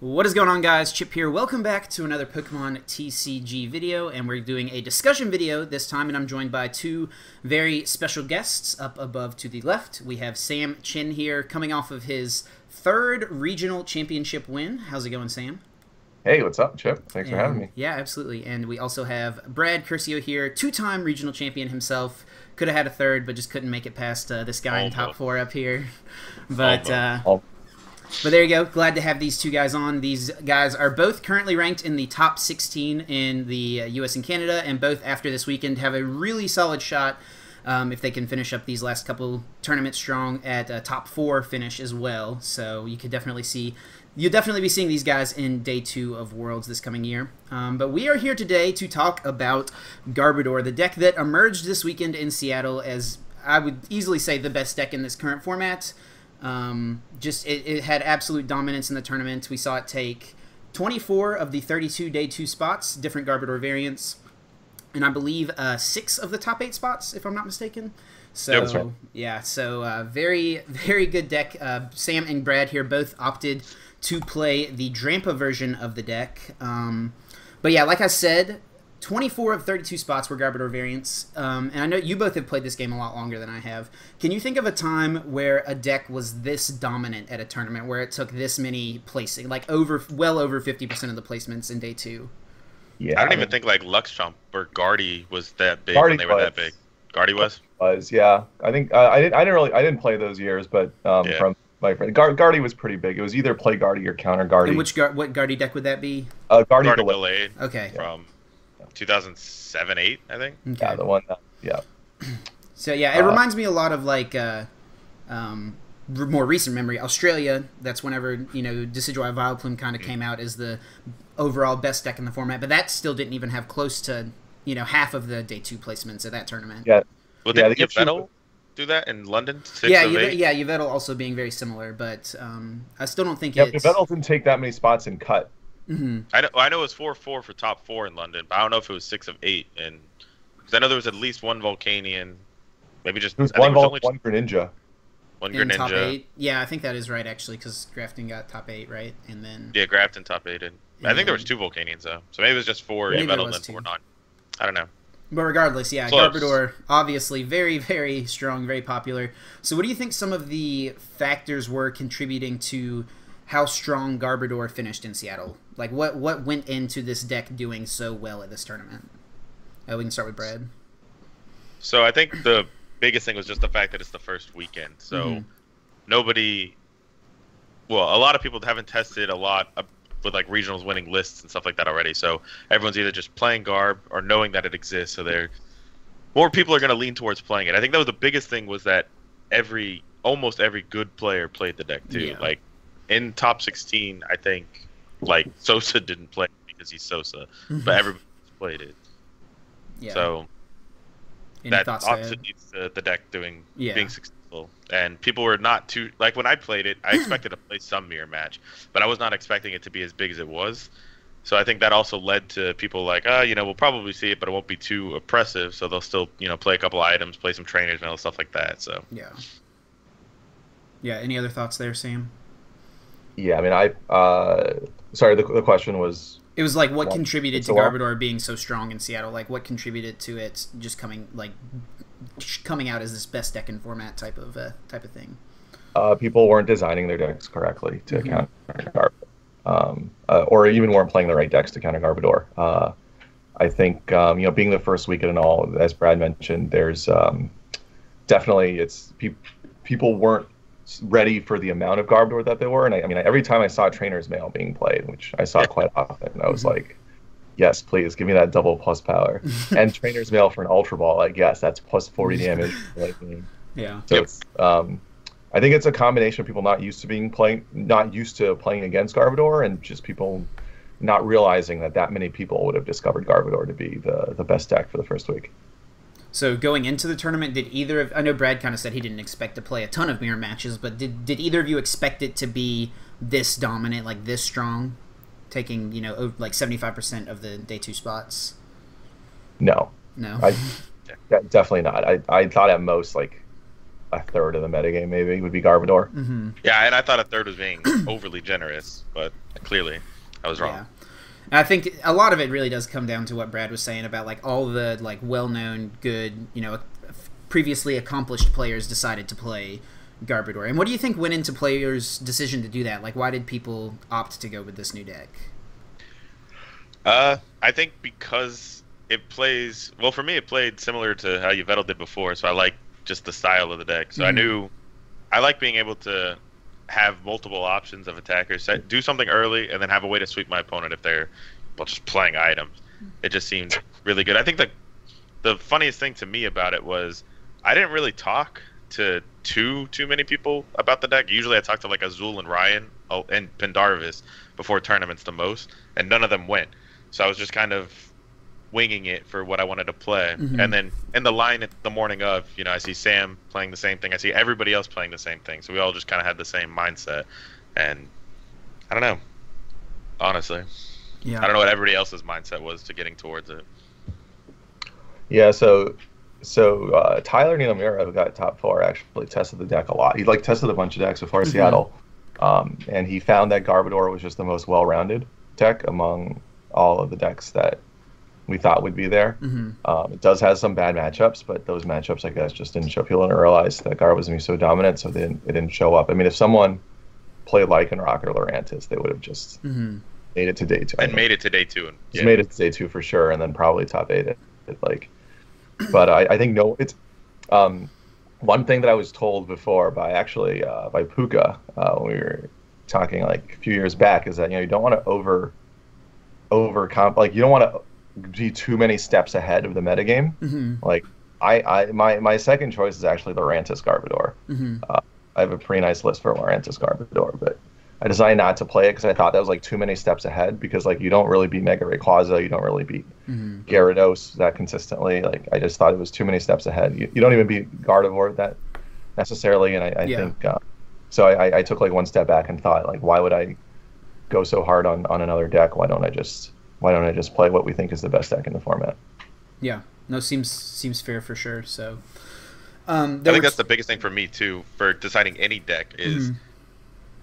What is going on, guys? Chip here. Welcome back to another Pokemon TCG video, and we're doing a discussion video this time, and I'm joined by two very special guests. Up above to the left, we have Sam Chen here, coming off of his third regional championship win. How's it going, Sam? Hey, what's up, Chip? Thanks for having me. Yeah, absolutely. And we also have Brad Curcio here, two-time regional champion himself. Could have had a third, but just couldn't make it past this guy in top four up here. But there you go. Glad to have these two guys on. These guys are both currently ranked in the top 16 in the US and Canada, and both after this weekend have a really solid shot if they can finish up these last couple tournaments strong at a top 4 finish as well. So you could definitely see, you'll definitely be seeing these guys in day 2 of Worlds this coming year. But we are here today to talk about Garbodor, the deck that emerged this weekend in Seattle as, I would easily say, the best deck in this current format. It had absolute dominance in the tournament. We saw it take 24 of the 32 day 2 spots, different Garbodor variants, and I believe 6 of the top 8 spots, if I'm not mistaken. So that's right. Yeah, so very, very good deck. Sam and Brad here both opted to play the Drampa version of the deck. But yeah, like I said, 24 of 32 spots were Garbodor variants, and I know you both have played this game a lot longer than I have. Can you think of a time where a deck was this dominant at a tournament, where it took this many placing, like well over 50% of the placements in day 2? Yeah, I don't even think like Luxchamp or Guardy was that big when they were that big. Guardy was? Yeah. I think I didn't play those years, but from my friend, Guardy was pretty big. It was either play Guardy or counter Guardy. And what Guardy deck would that be? Guardy Delayed. Okay. From 2007-8, I think. Okay. Yeah, the one. Yeah. So yeah, it reminds me a lot of like more recent memory. Australia. That's whenever Decidueye Vileplume kind of came out as the overall best deck in the format, but that still didn't even have close to half of the day 2 placements at that tournament. Yeah. Well, did Yveltal do that in London? Yveltal also being very similar, but I still don't think it's... Yveltal didn't take that many spots in cut. Mm-hmm. I know it was 4-4 for top 4 in London, but I don't know if it was 6 of 8. And because I know there was at least one Volcanion, maybe just one Greninja. One in Greninja. Top 8. Yeah, I think that is right actually, because Grafton got top 8, right? And then Grafton top 8. I think there was 2 Volcanions though, so maybe it was just 4 Yveltal and then 4 non. I don't know. But regardless, yeah, Close. Garbodor, obviously very, very strong, very popular. So what do you think some of the factors were contributing to how strong Garbodor finished in Seattle? Like, what went into this deck doing so well at this tournament? We can start with Brad. So I think the biggest thing was just the fact that it's the first weekend. So nobody... Well, a lot of people haven't tested a lot with like regionals winning lists and stuff like that already. So everyone's either just playing Garb or knowing that it exists. So more people are going to lean towards playing it. I think that was the biggest thing, was that almost every good player played the deck too. Yeah. Like in top 16, I think like Sosa didn't play because he's Sosa, but everybody played it. Yeah. So that obviously needs the deck being successful. And people were not too, like when I played it, I expected to play some mirror match, but I was not expecting it to be as big as it was. So I think that also led to people like, we'll probably see it, but it won't be too oppressive. So they'll still, play a couple items, play some trainers and all stuff like that. So yeah. Any other thoughts there, Sam? Yeah, I mean, sorry, the question was... It was like, what contributed to Garbodor being so strong in Seattle? Like, what contributed to it just coming out as this best deck in format type of thing? People weren't designing their decks correctly to counter Garbodor, or even weren't playing the right decks to counter Garbodor. I think being the first weekend and all, as Brad mentioned, there's definitely people weren't ready for the amount of Garbodor that there were, and I mean, every time I saw Trainer's Mail being played, which I saw quite often, I was like, yes, please give me that double plus power. And Trainer's Mail for an Ultra Ball, like, yes, that's plus 40 damage. Yeah. So it's, I think it's a combination of people not used to playing against Garbodor, and just people not realizing that many people would have discovered Garbodor to be the best deck for the first week. So going into the tournament, I know Brad kind of said he didn't expect to play a ton of mirror matches, but did either of you expect it to be this dominant, like this strong, taking, like 75% of the day 2 spots? No. No? Definitely not. I thought at most, like a third of the metagame maybe would be Garbodor. Yeah, and I thought a third was being overly generous, but clearly I was wrong. Yeah. And I think a lot of it really does come down to what Brad was saying about like all the like well-known, good, you know, previously accomplished players decided to play Garbodor. And what do you think went into players' decision to do that? Like, why did people opt to go with this new deck? I think because it plays well for me. It played similar to how Yvettal did before, so I like just the style of the deck. So I knew I like being able to have multiple options of attackers, do something early, and then have a way to sweep my opponent if they're just playing items. It just seemed really good. I think the funniest thing to me about it was I didn't really talk to too many people about the deck. Usually I talk to like Azul and Ryan and Pendarvis before tournaments the most, and none of them went. So I was just kind of winging it for what I wanted to play. And then in the line at the morning of, you know, I see Sam playing the same thing. I see everybody else playing the same thing. So we all just kind of had the same mindset. And I don't know, honestly. Yeah. I don't know what everybody else's mindset was to getting towards it. Yeah, so Tyler Nealmira, who got top 4, actually tested the deck a lot. He like tested a bunch of decks before Seattle, and he found that Garbodor was just the most well-rounded deck among all of the decks that we thought would be there. It does have some bad matchups, but those matchups, I guess, just didn't show. People didn't realize that Gar was going to be so dominant, so it didn't show up. I mean, if someone played Lycanroc or Lurantis, they would have just made it to day 2. And made it to day 2. Just made it to day 2 for sure, and then probably top 8 it. Like, but I think it's one thing that I was told before by Puka when we were talking like a few years back is that, you know, you don't want to you don't want to be too many steps ahead of the metagame. Like my second choice is actually Lurantis Garbodor. I have a pretty nice list for Lurantis Garbodor, but I decided not to play it because I thought that was like too many steps ahead, because like you don't really beat Mega Rayquaza, you don't really beat Gyarados that consistently. Like I just thought it was too many steps ahead. You don't even beat Gardevoir that necessarily, and I think so I took like one step back and thought, like, why would I go so hard on another deck? Why don't I just play what we think is the best deck in the format? Yeah, no, seems fair for sure. So I think that's the biggest thing for me too, for deciding any deck is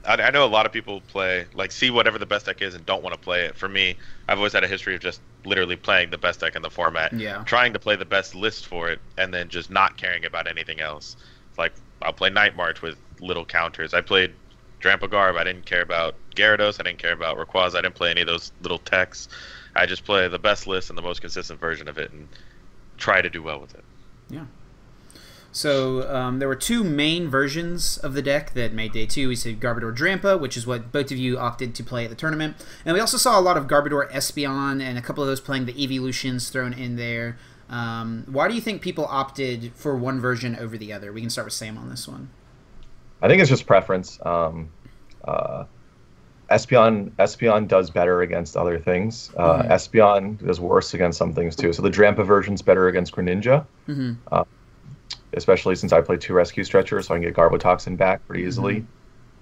I know a lot of people play see whatever the best deck is and don't want to play it. For me, I've always had a history of just literally playing the best deck in the format, trying to play the best list for it, and then just not caring about anything else. It's like I'll play Night March with little counters. I played Drampa-Garb. I didn't care about Gyarados. I didn't care about Rayquaza. I didn't play any of those little techs. I just play the best list and the most consistent version of it and try to do well with it. Yeah. So there were 2 main versions of the deck that made day 2. We said Garbodor Drampa, which is what both of you opted to play at the tournament. And we also saw a lot of Garbodor Espeon and a couple of those playing the Evolutions thrown in there. Why do you think people opted for one version over the other? We can start with Sam on this one. I think it's just preference. Espeon does better against other things. Espeon does worse against some things too. So the Drampa version's better against Greninja, especially since I play 2 Rescue Stretchers, so I can get Garbotoxin back pretty easily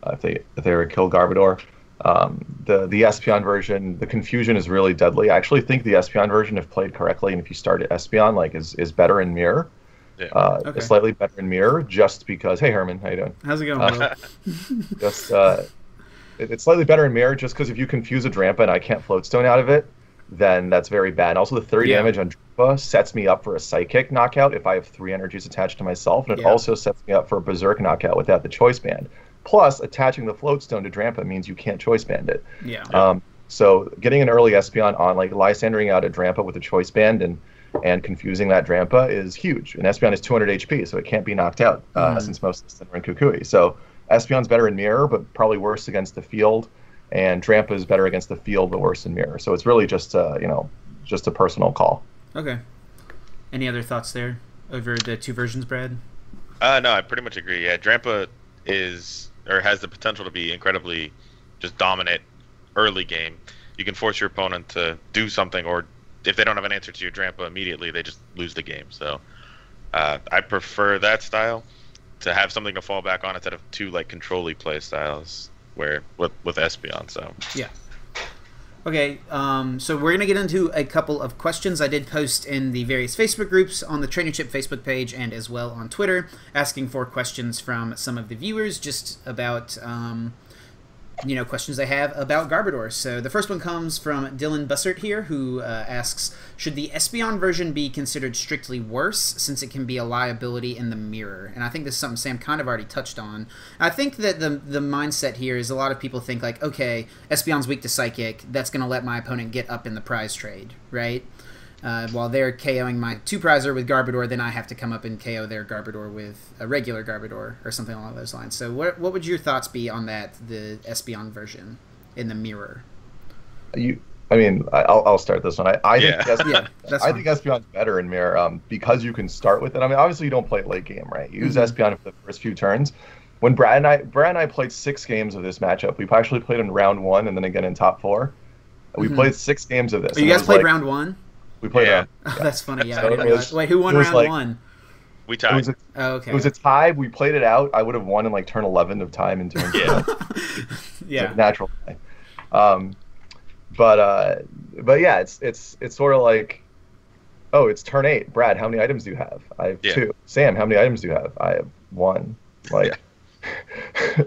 if they were to kill Garbodor. The Espeon version, the confusion is really deadly. I actually think the Espeon version, if played correctly and if you start at Espeon, is better in Mirror. It's slightly better in Mirror, just because. Hey Herman, how you doing? How's it going? It's slightly better in Mirror, just because if you confuse a Drampa and I can't Float Stone out of it, then that's very bad. And also, the 30 damage on Drampa sets me up for a Psychic knockout if I have 3 energies attached to myself, and it also sets me up for a Berserk knockout without the Choice Band. Plus, attaching the Float Stone to Drampa means you can't Choice Band it. So getting an early Espeon on, like Lysandring out a Drampa with a Choice Band and confusing that Drampa is huge. And Espeon is 200 HP, so it can't be knocked out since most of them are in Kukui. So Espeon's better in Mirror, but probably worse against the field, and Drampa is better against the field, but worse in Mirror. So it's really just just a personal call. Okay. Any other thoughts there over the 2 versions, Brad? No, I pretty much agree. Yeah, Drampa has the potential to be incredibly just dominant early game. You can force your opponent to do something, or if they don't have an answer to your Drampa immediately, they just lose the game. So I prefer that style, to have something to fall back on instead of 2 control-y play styles with Espeon. So Okay, so we're going to get into a couple of questions I did post in the various Facebook groups on the Training Chip Facebook page and as well on Twitter, asking for questions from some of the viewers just about, questions they have about Garbodor. So the first one comes from Dylan Bussert here, who asks, should the Espeon version be considered strictly worse since it can be a liability in the mirror? And I think this is something Sam kind of already touched on. I think that the mindset here is a lot of people think like, okay, Espeon's weak to Psychic, that's going to let my opponent get up in the prize trade, right? While they're KOing my 2-prizer with Garbodor, then I have to come up and KO their Garbodor with a regular Garbodor or something along those lines. So what would your thoughts be on that, the Espeon version in the mirror? I'll start this one. I think Espeon's better in mirror because you can start with it. I mean, obviously you don't play it late game, right? You use Espeon for the first few turns. When Brad and I played 6 games of this matchup, we actually played in round 1 and then again in top 4. We played 6 games of this. You guys played round 1? We played round. Oh, that's funny. Yeah. So wait, who won round 1? We tied. Okay. It was a tie. We played it out. I would have won in like turn 11 of time in turn. Yeah. Natural tie. But yeah, it's sort of like, oh, it's turn 8. Brad, how many items do you have? I have 2. Sam, how many items do you have? I have 1. Like,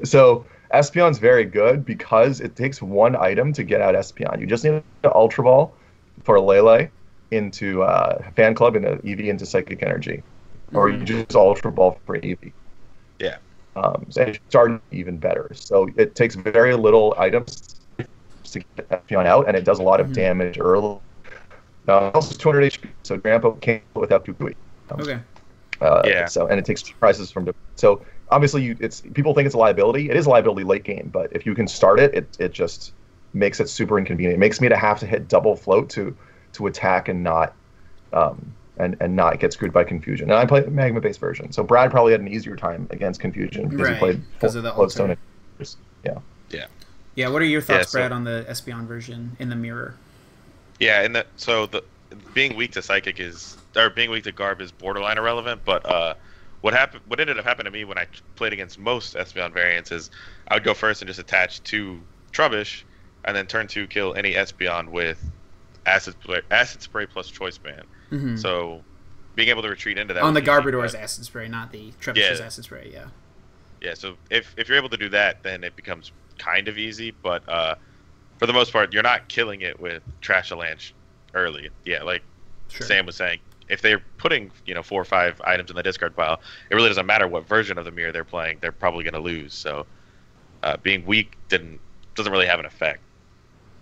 so Espeon's very good because it takes 1 item to get out Espeon. You just need an Ultra Ball for Lele into Fan Club and an EV into Psychic Energy, or you just Ultra Ball for EV. Yeah. So it started even better. So it takes very little items to get Espeon out, and it does a lot of damage early. Also 200 HP, so Drampa can't without Kukui. Okay. So, and it takes prizes from. So obviously, people think it's a liability. It is a liability late game, but if you can start it, it just makes it super inconvenient. It makes me to have to hit double float to attack and not and not get screwed by confusion. And I played the Magma based version, so Brad probably had an easier time against confusion because he played because of the Float Stone. Yeah. What are your thoughts, Brad, on the Espeon version in the mirror? Yeah, and the being weak to Psychic being weak to Garb is borderline irrelevant, but what ended up happening to me when I played against most Espeon variants is I would go first and just attach to Trubbish, and then turn 2 kill any Espeon with Acid Spray plus Choice Band. So being able to retreat into that on the Garbodor's Acid Spray, not the Trubbish's Acid Spray. Yeah. So if you're able to do that, then it becomes kind of easy. But for the most part, you're not killing it with Trash Avalanche early. Yeah, like Sam was saying, if they're putting 4 or 5 items in the discard pile, it really doesn't matter what version of the mirror they're playing. They're probably going to lose. So being weak doesn't really have an effect.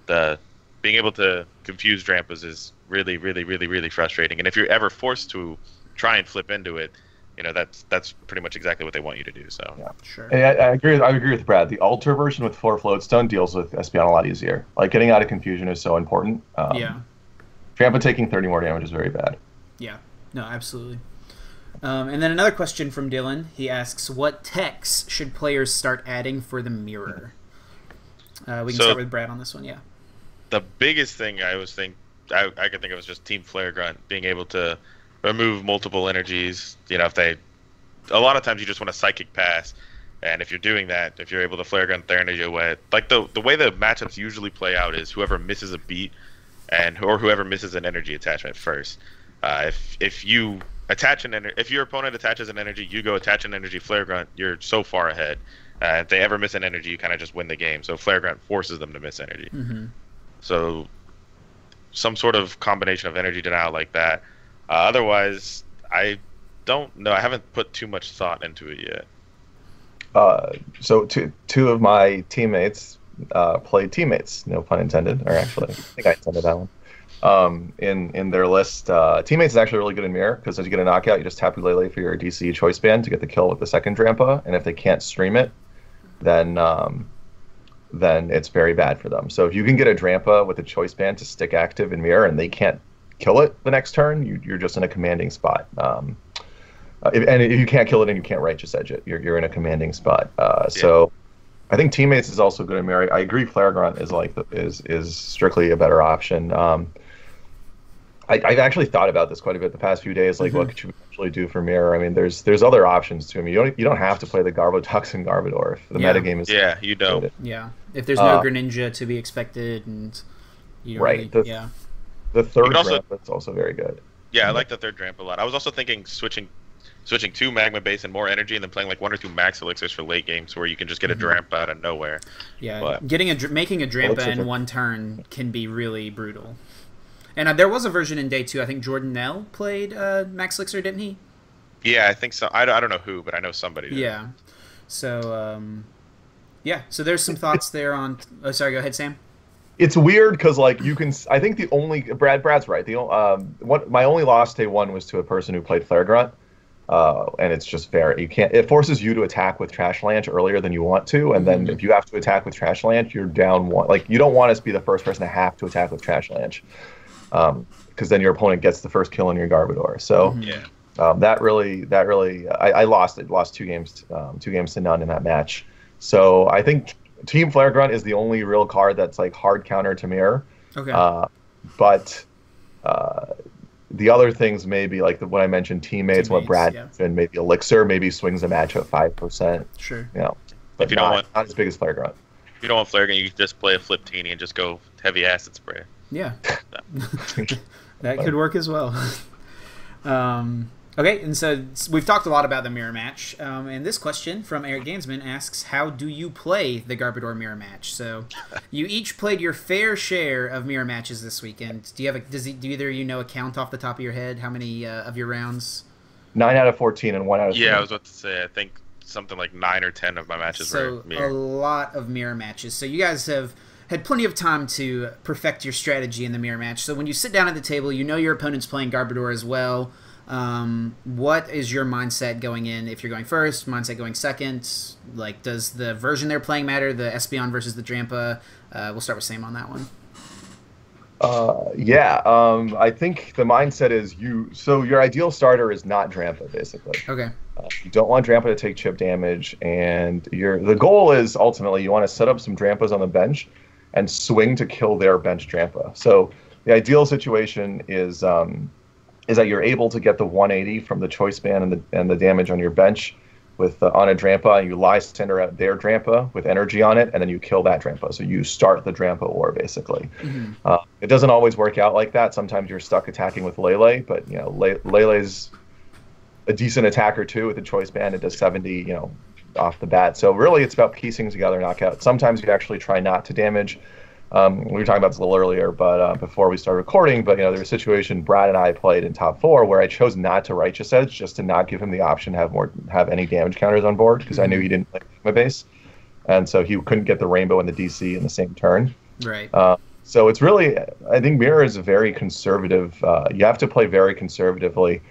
Being able to confuse Drampas is really, really, really, really frustrating. And if you're ever forced to try and flip into it, that's pretty much exactly what they want you to do. So yeah, sure. And I agree with Brad. The Ultra version with 4 Float Stone deals with Espeon a lot easier. Like getting out of confusion is so important. Drampa taking 30 more damage is very bad. Yeah. No, absolutely. And then another question from Dylan. He asks, what techs should players start adding for the mirror? We can start with Brad on this one. Yeah. The biggest thing I could think of was just Team Flare Grunt being able to remove multiple energies. A lot of times you just want a Psychic pass, and if you're doing that, if you're able to Flare Grunt their energy away, like the way the matchups usually play out is whoever misses a beat, or whoever misses an energy attachment first. If you attach if your opponent attaches an energy, you go attach an energy Flare Grunt, you're so far ahead. If they ever miss an energy, you kind of just win the game. So Flare Grunt forces them to miss energy. So some sort of combination of energy denial like that. Otherwise, I don't know. I haven't put too much thought into it yet. So two of my teammates played Teammates, no pun intended, or actually, I think I intended that one. In their list, Teammates is actually really good in mirror because as you get a knockout, you just Tapu Lele for your DC Choice Band to get the kill with the second Drampa, and if they can't stream it, then it's very bad for them. So if you can get a Drampa with a Choice Band to stick active in mirror and they can't kill it the next turn, you're just in a commanding spot. If you can't kill it and you can't right just edge it, you're in a commanding spot. So I think Teammates is also good in mirror. I agree Flare Grunt is strictly a better option. I've actually thought about this quite a bit the past few days. Like, what could you actually do for mirror? I mean, there's other options to him. You don't have to play the Garbodor and Garbodor if the metagame is you don't. Yeah, if there's no Greninja to be expected, and Right. Yeah. The third Drampa is also very good. Yeah, I like the third Drampa a lot. I was also thinking switching to Magma base and more energy, and then playing like 1 or 2 max elixirs for late games where you can just get a Drampa out of nowhere. Yeah, but making a Drampa in one turn can be really brutal. And there was a version in day 2. I think Jordan Nell played max elixir, didn't he? Yeah, I think so. I don't know who, but I know somebody did. Yeah. So yeah. So there's some thoughts there on. Oh, sorry. Go ahead, Sam. It's weird because like you can. I think the only Brad's right. My only loss day 1 was to a person who played Flare Grunt. And it's just fair. You can't. It forces you to attack with Trash Lance earlier than you want to, and then if you have to attack with Trash Lance, you're down 1. Like you don't want to be the first person to have to attack with Trash Lance, because then your opponent gets the first kill on your Garbodor. So that really, I lost it. Lost 2 games, 2 games to none in that match. So I think Team Flare Grunt is the only real card that's like hard counter to mirror. Okay. But the other things maybe like what I mentioned, teammates, what Brad and maybe Elixir maybe swings a match at 5%. Sure. You know, but if you don't want, not as big as Flare Grunt. If you don't want Flare Grunt, you can just play a Flip Teeny and just go heavy acid spray. Yeah. That could work as well. Okay, and so we've talked a lot about the mirror match, and this question from Eric Gansman asks, how do you play the Garbodor mirror match? So you each played your fair share of mirror matches this weekend. Do either of you know a count off the top of your head? How many of your rounds? 9 out of 14 and 1 out of 3. Yeah, I was about to say, I think something like 9 or 10 of my matches were mirror. So a lot of mirror matches. So you guys have had plenty of time to perfect your strategy in the mirror match. So when you sit down at the table, you know your opponent's playing Garbodor as well. What is your mindset going in? If you're going first, mindset going second? Like, does the version they're playing matter? The Espeon versus the Drampa? We'll start with Sam on that one. I think the mindset is so your ideal starter is not Drampa, basically. Okay. You don't want Drampa to take chip damage, and the goal is ultimately you want to set up some Drampas on the bench and swing to kill their bench Drampa. So the ideal situation is that you're able to get the 180 from the Choice Band and the damage on your bench with on a Drampa, and you Lysandre out their Drampa with energy on it, and then you kill that Drampa. So you start the Drampa war, basically. It doesn't always work out like that. Sometimes you're stuck attacking with Lele, but you know Lele's a decent attacker too with the Choice Band. It does 70, off the bat. So really, it's about piecing together knockout. Sometimes you actually try not to damage. We were talking about this a little earlier, but before we started recording. But there was a situation Brad and I played in top 4 where I chose not to Righteous Edge just to not give him the option to have any damage counters on board because I knew he didn't play my base, and so he couldn't get the Rainbow and the DC in the same turn. Right. So it's really, I think Mirror is very conservative. You have to play very conservatively.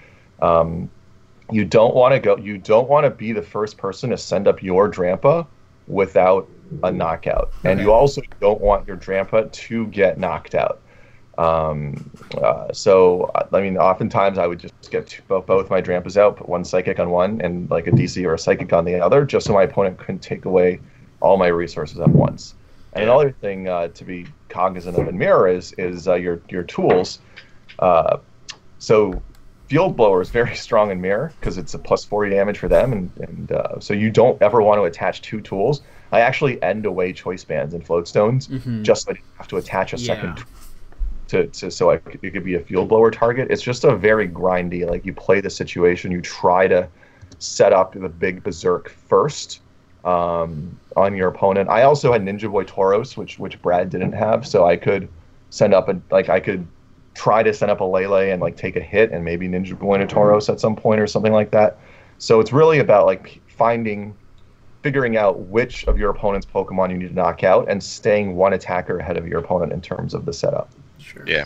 You don't want to be the first person to send up your Drampa without a knockout, and you also don't want your Drampa to get knocked out. So I mean, oftentimes I would just get both my Drampas out, put one Psychic on one and like a DC or a Psychic on the other, just so my opponent couldn't take away all my resources at once. And another thing to be cognizant of in Mirror is your tools. So Field Blower is very strong in Mirror because it's a plus 40 damage for them, and so you don't ever want to attach 2 tools. I actually end away Choice Bands and Float Stones just so I didn't have to attach a second tool so it could be a Field Blower target. It's just a very grindy, like you play the situation, you try to set up the big Berserk first on your opponent. I also had Ninja Boy Tauros, which Brad didn't have, so I could send up I could try to send up a Lele and like take a hit and maybe Ninja Boy and a Tauros at some point or something like that. So it's really about like figuring out which of your opponent's Pokemon you need to knock out and staying one attacker ahead of your opponent in terms of the setup. Sure. Yeah.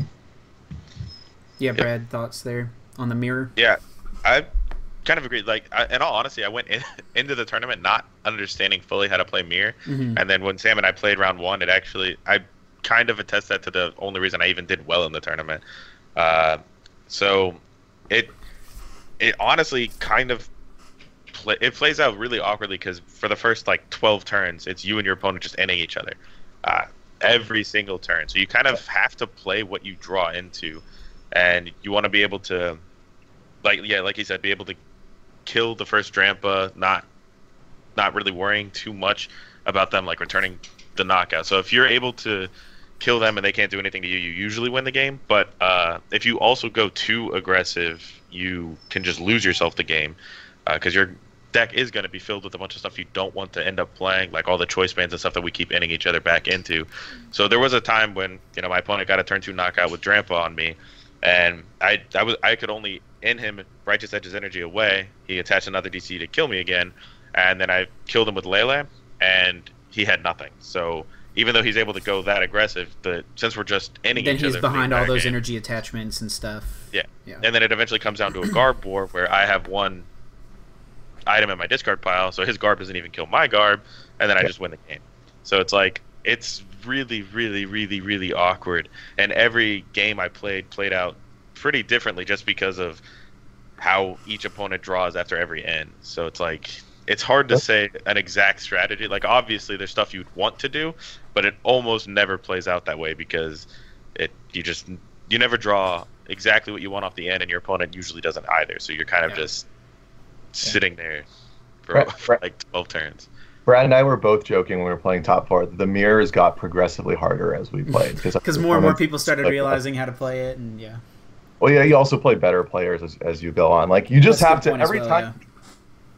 Yeah, Brad, thoughts there on the Mirror? Yeah, I kind of agree. Like, in all honesty, I went into the tournament not understanding fully how to play Mirror, and then when Sam and I played round 1, I kind of attest that to the only reason I even did well in the tournament. So it honestly kind of it plays out really awkwardly because for the first like 12 turns, it's you and your opponent just ending each other every single turn. So you kind of have to play what you draw into, and you want to be able to, like you said, be able to kill the first Drampa, not really worrying too much about them like returning the knockout. So if you're able to kill them and they can't do anything to you, you usually win the game. But if you also go too aggressive, you can just lose yourself the game, because your deck is going to be filled with a bunch of stuff you don't want to end up playing, like all the choice bands and stuff that we keep ending each other back into. So there was a time when, you know, my opponent got a turn 2 knockout with Drampa on me, and I could only end him Righteous Edge's energy away. He attached another DC to kill me again, and then I killed him with Lele, and he had nothing. So even though he's able to go that aggressive, since we're just ending each other, then he's behind all those energy attachments and stuff. Yeah. And then it eventually comes down to a Garb war where I have one item in my discard pile, so his Garb doesn't even kill my Garb, and then I just win the game. So it's like, it's really, really, really, really awkward. And every game I played out pretty differently just because of how each opponent draws after every end. So it's like, it's hard to say an exact strategy. Like, obviously there's stuff you'd want to do, but it almost never plays out that way because you never draw exactly what you want off the end, and your opponent usually doesn't either. So you're kind of just sitting there for like 12 turns. Brad and I were both joking when we were playing top 4. The mirrors got progressively harder as we played because more and more people started realizing how to play it, and Well, yeah, you also play better players as you go on. Like, you just have to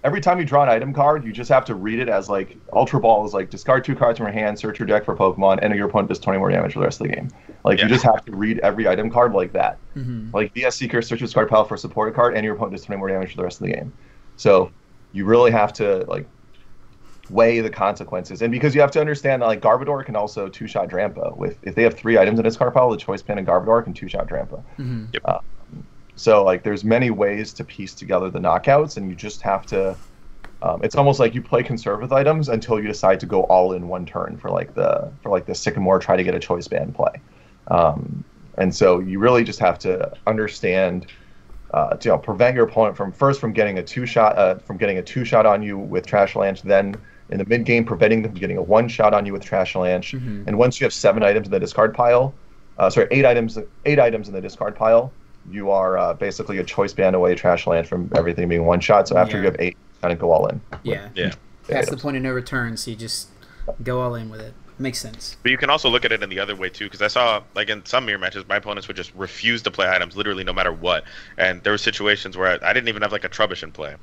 every time you draw an item card, you just have to read it as, like, Ultra Ball is like, discard 2 cards from your hand, search your deck for Pokemon, enter your opponent does 20 more damage for the rest of the game. Like, you just have to read every item card like that. Like, VS Seeker, search your discard pile for a supported card, and your opponent does 20 more damage for the rest of the game. So you really have to, like, weigh the consequences. And because you have to understand that, like, Garbodor can also 2-shot Drampa. If they have 3 items in his card pile, the Choice Band and Garbodor can 2-shot Drampa. So, like, there's many ways to piece together the knockouts, and you just have to it's almost like you play conserve with items until you decide to go all in one turn for the Sycamore try to get a Choice Band play. And so you really just have to understand to prevent your opponent from getting a 2-shot on you with Trash Lanche, then in the mid game preventing them from getting a 1-shot on you with Trash Lanche. And once you have 7 items in the discard pile, 8 items in the discard pile, you are basically a Choice Band away, Trash Lanche, from everything being 1-shot. So after you have 8, kind of go all in. That's the point of no return, so you just go all in with it. Makes sense. But you can also look at it in the other way too, because I saw, like, in some mirror matches, my opponents would just refuse to play items literally no matter what, and there were situations where I didn't even have, like, a Trubbish in play,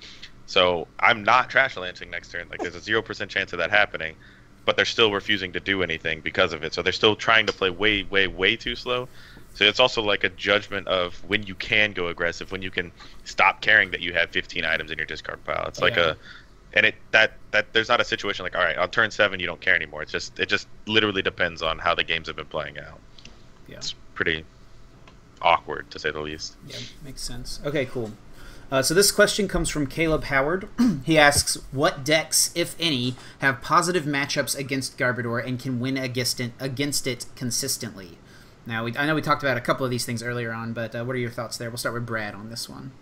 so I'm not Trash Lancing next turn. Like, there's a 0% chance of that happening, but they're still refusing to do anything because of it. So they're still trying to play way, way, way too slow. So it's also like a judgment of when you can go aggressive, when you can stop caring that you have 15 items in your discard pile. It's like there's not a situation like, all right, on turn 7 you don't care anymore. It just literally depends on how the games have been playing out. It's pretty awkward, to say the least. Yeah, makes sense. Okay, cool. So this question comes from Caleb Howard. He asks, what decks, if any, have positive matchups against Garbodor and can win against it consistently? Now, I know we talked about a couple of these things earlier on, but what are your thoughts there? We'll start with Brad on this one.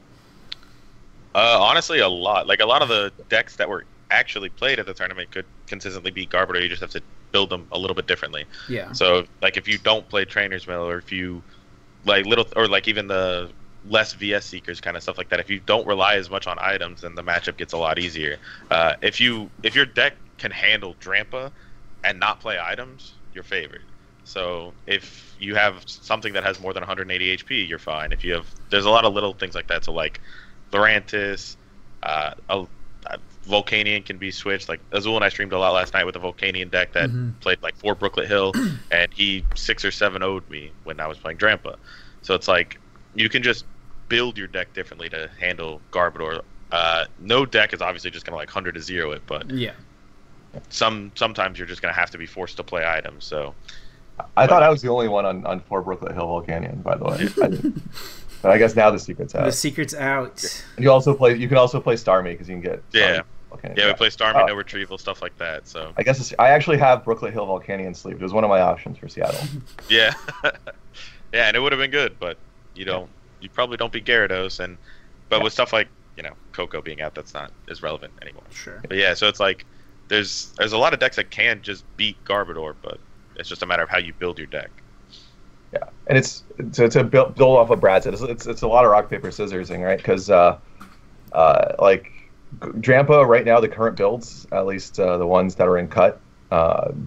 Honestly, a lot. Like, a lot of the decks that were actually played at the tournament could consistently beat Garbodor. You just have to build them a little bit differently. Yeah. So, like, if you don't play Trainer's Mill, or if you, like, even the less VS Seekers kind of stuff like that, if you don't rely as much on items, then the matchup gets a lot easier. If your deck can handle Drampa and not play items, you're favored. So if you have something that has more than 180 HP, you're fine. If you have, there's a lot of little things like that. So, like, Lurantis, Volcanion can be switched. Like, Azul and I streamed a lot last night with a Volcanion deck that played like 4 Brooklet Hill, and he 6 or 7-0'd me when I was playing Drampa. So it's like, you can just build your deck differently to handle Garbodor. No deck is obviously just gonna like 100 to 0 it, but sometimes you're just gonna have to be forced to play items. So I thought I was the only one on 4 Brooklet Hill Volcanion, by the way. But I guess now the secret's out. The secret's out. And you can also play Starmie, because you can get we play Starmie, no retrieval, stuff like that. So I guess I actually have Brooklet Hill Volcanion sleeved. It was one of my options for Seattle. Yeah, and it would have been good, but you probably don't beat Gyarados, but with stuff like Coco being out, that's not as relevant anymore. Sure. But yeah, so it's like there's a lot of decks that can just beat Garbodor, but it's just a matter of how you build your deck. Yeah, and it's to build off of Brad said. It's a lot of rock paper scissorsing, right? Because like Drampa right now, the current builds, at least the ones that are in cut,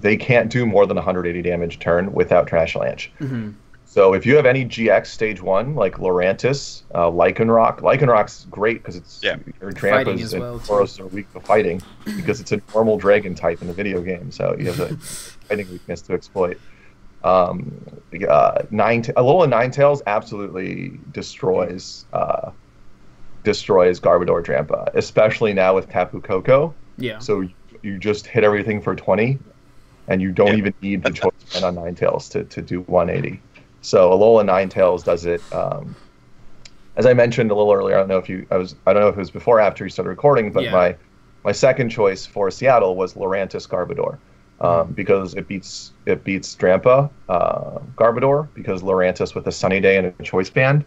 they can't do more than 180 damage turn without Trash Lanche. Mm-hmm. So if you have any GX stage 1, like Lurantis, Lycanroc's great because it's your Drampas and Tauros are weak to fighting because it's a normal dragon type in the video game. So you have a fighting weakness to exploit. A little of Ninetales absolutely destroys Garbodor Drampa, especially now with Tapu Koko. Yeah. So you just hit everything for 20, and you don't even need the Choice Band on Ninetales to do 180. So Alola Ninetales does it. As I mentioned a little earlier, I don't know if it was before or after you started recording, but my second choice for Seattle was Lurantis Garbodor, because it beats Drampa Garbodor, because Lurantis with a Sunny Day and a Choice Band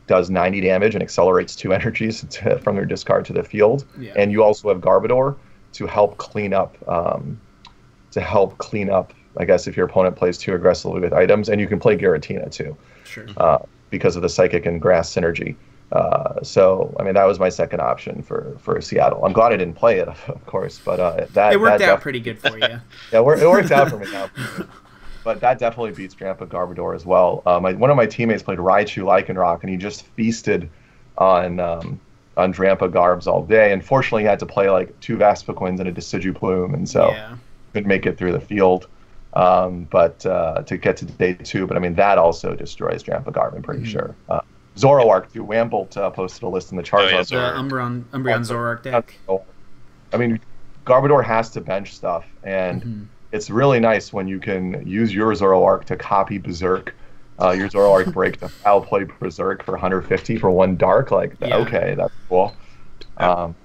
does 90 damage and accelerates 2 energies from their discard to the field, and you also have Garbodor to help clean up. I guess if your opponent plays too aggressively with items, and you can play Giratina too, because of the Psychic and Grass synergy. So I mean, that was my second option for Seattle. I'm glad I didn't play it, of course, but it worked out pretty good for you. Yeah, it worked out for me now. But that definitely beats Drampa Garbodor as well. One of my teammates played Raichu Lycanroc, and he just feasted on Drampa Garbs all day. Unfortunately, he had to play like 2 Vespiquens and a Decidueye, and so couldn't make it through the field. But to get to day 2, but I mean that also destroys Drampa Garb, I'm pretty sure. Zoroark too. Wambolt posted a list in the Charizard. The Umbreon Zoroark deck. I mean, Garbodor has to bench stuff, and it's really nice when you can use your Zoroark to copy Berserk, your Zoroark break to foul play Berserk for 150 for 1 dark. Okay, that's cool. And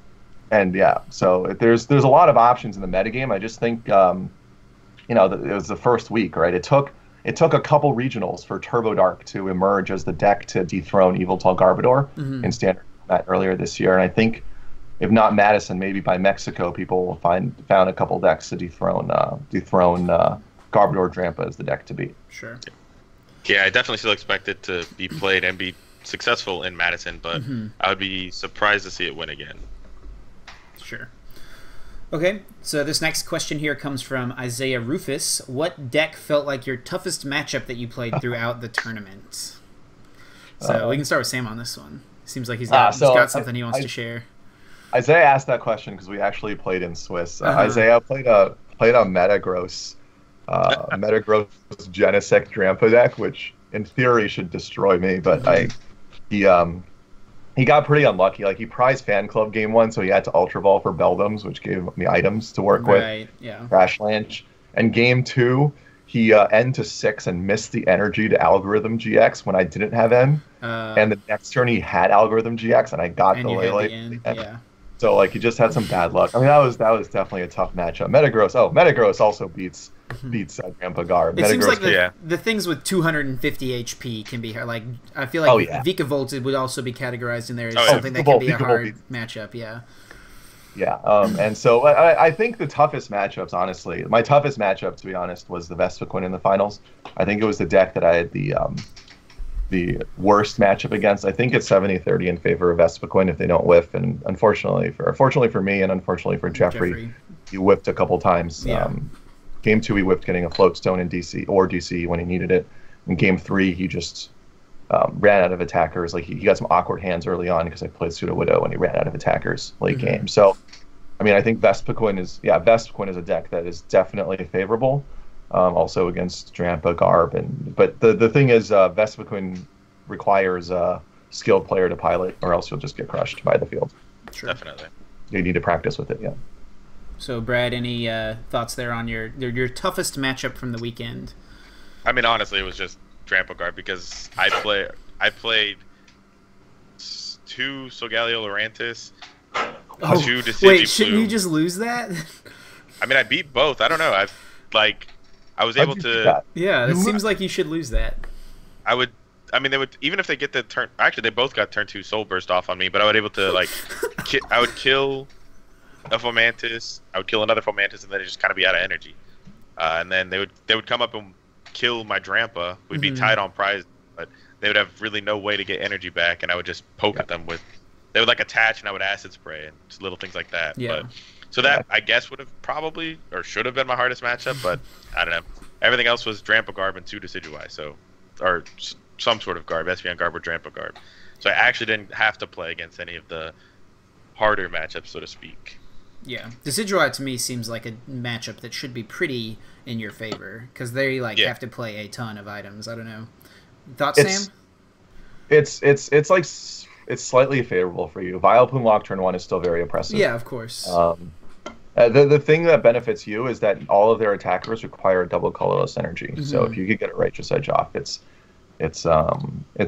so there's a lot of options in the metagame. I just think it was the first week, right? It took a couple regionals for Turbo Dark to emerge as the deck to dethrone Yveltal Garbodor in standard format earlier this year, and I think if not Madison, maybe by Mexico, people will found a couple decks to dethrone Garbodor Drampa as the deck to beat. Sure. Yeah, I definitely still expect it to be played and be successful in Madison, but I would be surprised to see it win again. Sure. Okay, so this next question here comes from Isaiah Rufus. What deck felt like your toughest matchup that you played throughout the tournament? So we can start with Sam on this one. Seems like he's got something he wants to share. Isaiah asked that question because we actually played in Swiss. Isaiah played a Metagross Genesect Drampa deck, which in theory should destroy me, but he got pretty unlucky. Like, he prized Fan Club game 1, so he had to Ultra Ball for Beldums, which gave me items to work with. Crash Lanche. And game 2, he N to 6 and missed the energy to Algorithm GX when I didn't have N. And the next turn he had Algorithm GX, and I got the Lele. So like, he just had some bad luck. I mean, that was definitely a tough matchup. Metagross also beats Drampa Garb. It seems like the things with 250 HP can be hard. Like, I feel like Vikavolt would also be categorized in there as something that can be a hard matchup. And so I think the toughest matchups, honestly, my toughest matchup, to be honest, was the Vespiquen in the finals. I think it was the deck that I had the worst matchup against. I think it's 70-30 in favor of Vespiquen if they don't whiff, and fortunately for me and unfortunately for Jeffrey, he whiffed a couple times. Game 2 he whiffed getting a Float Stone in DC when he needed it. In Game 3 he just ran out of attackers. Like, he got some awkward hands early on because I played Sudowoodo and he ran out of attackers late game. So I mean, I think Vespiquen is a deck that is definitely favorable. Also against Drampa Garb, but the thing is, Vespiquen requires a skilled player to pilot, or else you'll just get crushed by the field. Sure. Definitely. You need to practice with it, So, Brad, any thoughts there on your toughest matchup from the weekend? I mean, honestly, it was just Drampa Garb, because I played 2 Solgaleo Lurantis, 2 Decidueye. Wait, shouldn't you just lose that? I mean, I beat both. I don't know. I was able to. Yeah, it seems like you should lose that. They would, even if they get the turn. Actually, they both got turn 2 Soul Burst off on me, but I would able to I would kill a Fomantis. I would kill another Fomantis, and then it just kind of be out of energy. And then they would come up and kill my Drampa. We'd be tied on prize, but they would have really no way to get energy back, and I would just poke at them with. They would attach, and I would acid spray and just little things like that. Yeah. But So that, I guess, would have probably, or should have been my hardest matchup, but I don't know. Everything else was Drampa-Garb and 2 Decidueye, so, or some sort of Garb, SPN Garb or Drampa-Garb. So I actually didn't have to play against any of the harder matchups, so to speak. Yeah, Decidueye to me seems like a matchup that should be pretty in your favor, because they have to play a ton of items. I don't know. Thoughts, Sam? It's slightly favorable for you. Vileplume Lock turn 1 is still very impressive. Yeah, of course. The thing that benefits you is that all of their attackers require double colorless energy. So if you could get a Righteous Edge off, it's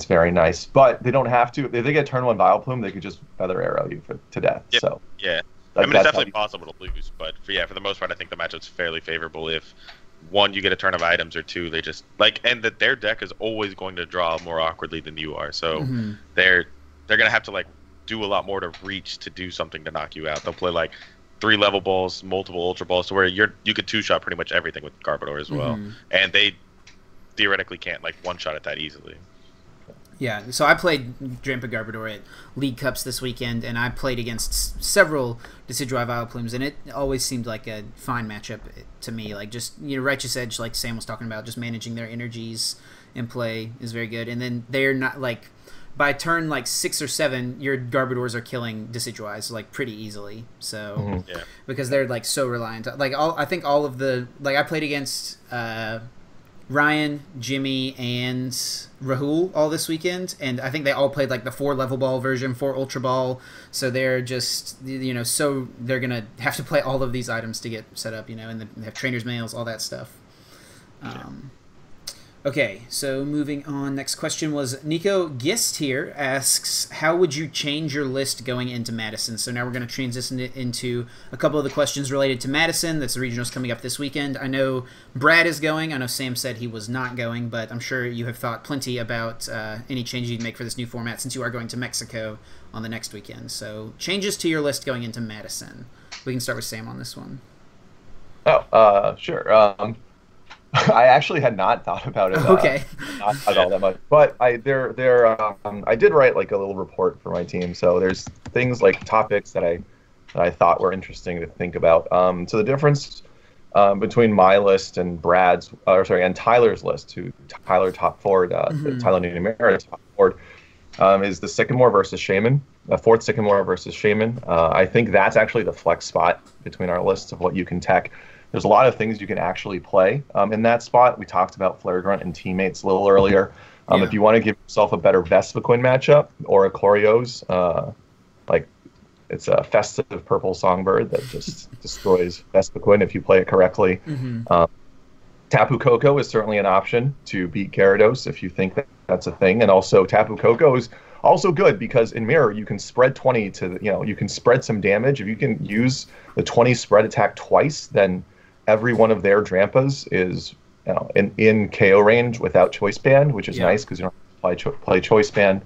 very nice. But they don't have to. If they get turn 1 Vileplume, they could just Feather Arrow you to death. Yep. So yeah. I mean, it's definitely possible to lose, but for the most part, I think the matchup's fairly favorable. If 1, you get a turn of items, or 2, they just and that their deck is always going to draw more awkwardly than you are. So they're gonna have to do a lot more to reach to do something to knock you out. They'll play 3 level balls, multiple ultra balls, to where you could 2-shot pretty much everything with Garbodor as well, and they theoretically can't one-shot it that easily. Yeah, so I played Drampa-Garbodor at League Cups this weekend, and I played against several Decidueye Vileplumes, and it always seemed like a fine matchup to me. Just, Righteous Edge, like Sam was talking about, just managing their energies in play is very good. And then they're not, by turn 6 or 7, your Garbodors are killing Decidueyes pretty easily. So, because they're so reliant. I think all of the, I played against Ryan, Jimmy, and Rahul all this weekend, and I think they all played the 4 level ball version, 4 ultra ball, so they're just, so they're gonna have to play all of these items to get set up, and they have trainers mails, all that stuff. Okay, so moving on. Next question was Nico Gist here asks, how would you change your list going into Madison? So now we're going to transition it into a couple of the questions related to Madison. That's the regionals coming up this weekend. I know Brad is going. I know Sam said he was not going, but I'm sure you have thought plenty about any changes you'd make for this new format since you are going to Mexico on the next weekend. So changes to your list going into Madison. We can start with Sam on this one. Oh, sure. I actually had not thought about it. Okay. Not all that much, but I did write a little report for my team. So there's things topics that I thought were interesting to think about. So the difference between my list and and Tyler's list, who Tyler top forward, Tyler Numera top forward, is the Sycamore versus Shaman, the 4th Sycamore versus Shaman. I think that's actually the flex spot between our lists of what you can tech. There's a lot of things you can actually play in that spot. We talked about Flare Grunt and Teammates a little earlier. If you want to give yourself a better Vespiquen matchup or a Corios, it's a festive purple songbird that just destroys Vespiquen if you play it correctly. Tapu Koko is certainly an option to beat Gyarados if you think that's a thing. And also Tapu Koko is also good because in Mirror you can spread 20 to, you can spread some damage. If you can use the 20 spread attack twice, then every one of their Drampas is in KO range without Choice Band, which is nice because you don't have to play Choice Band.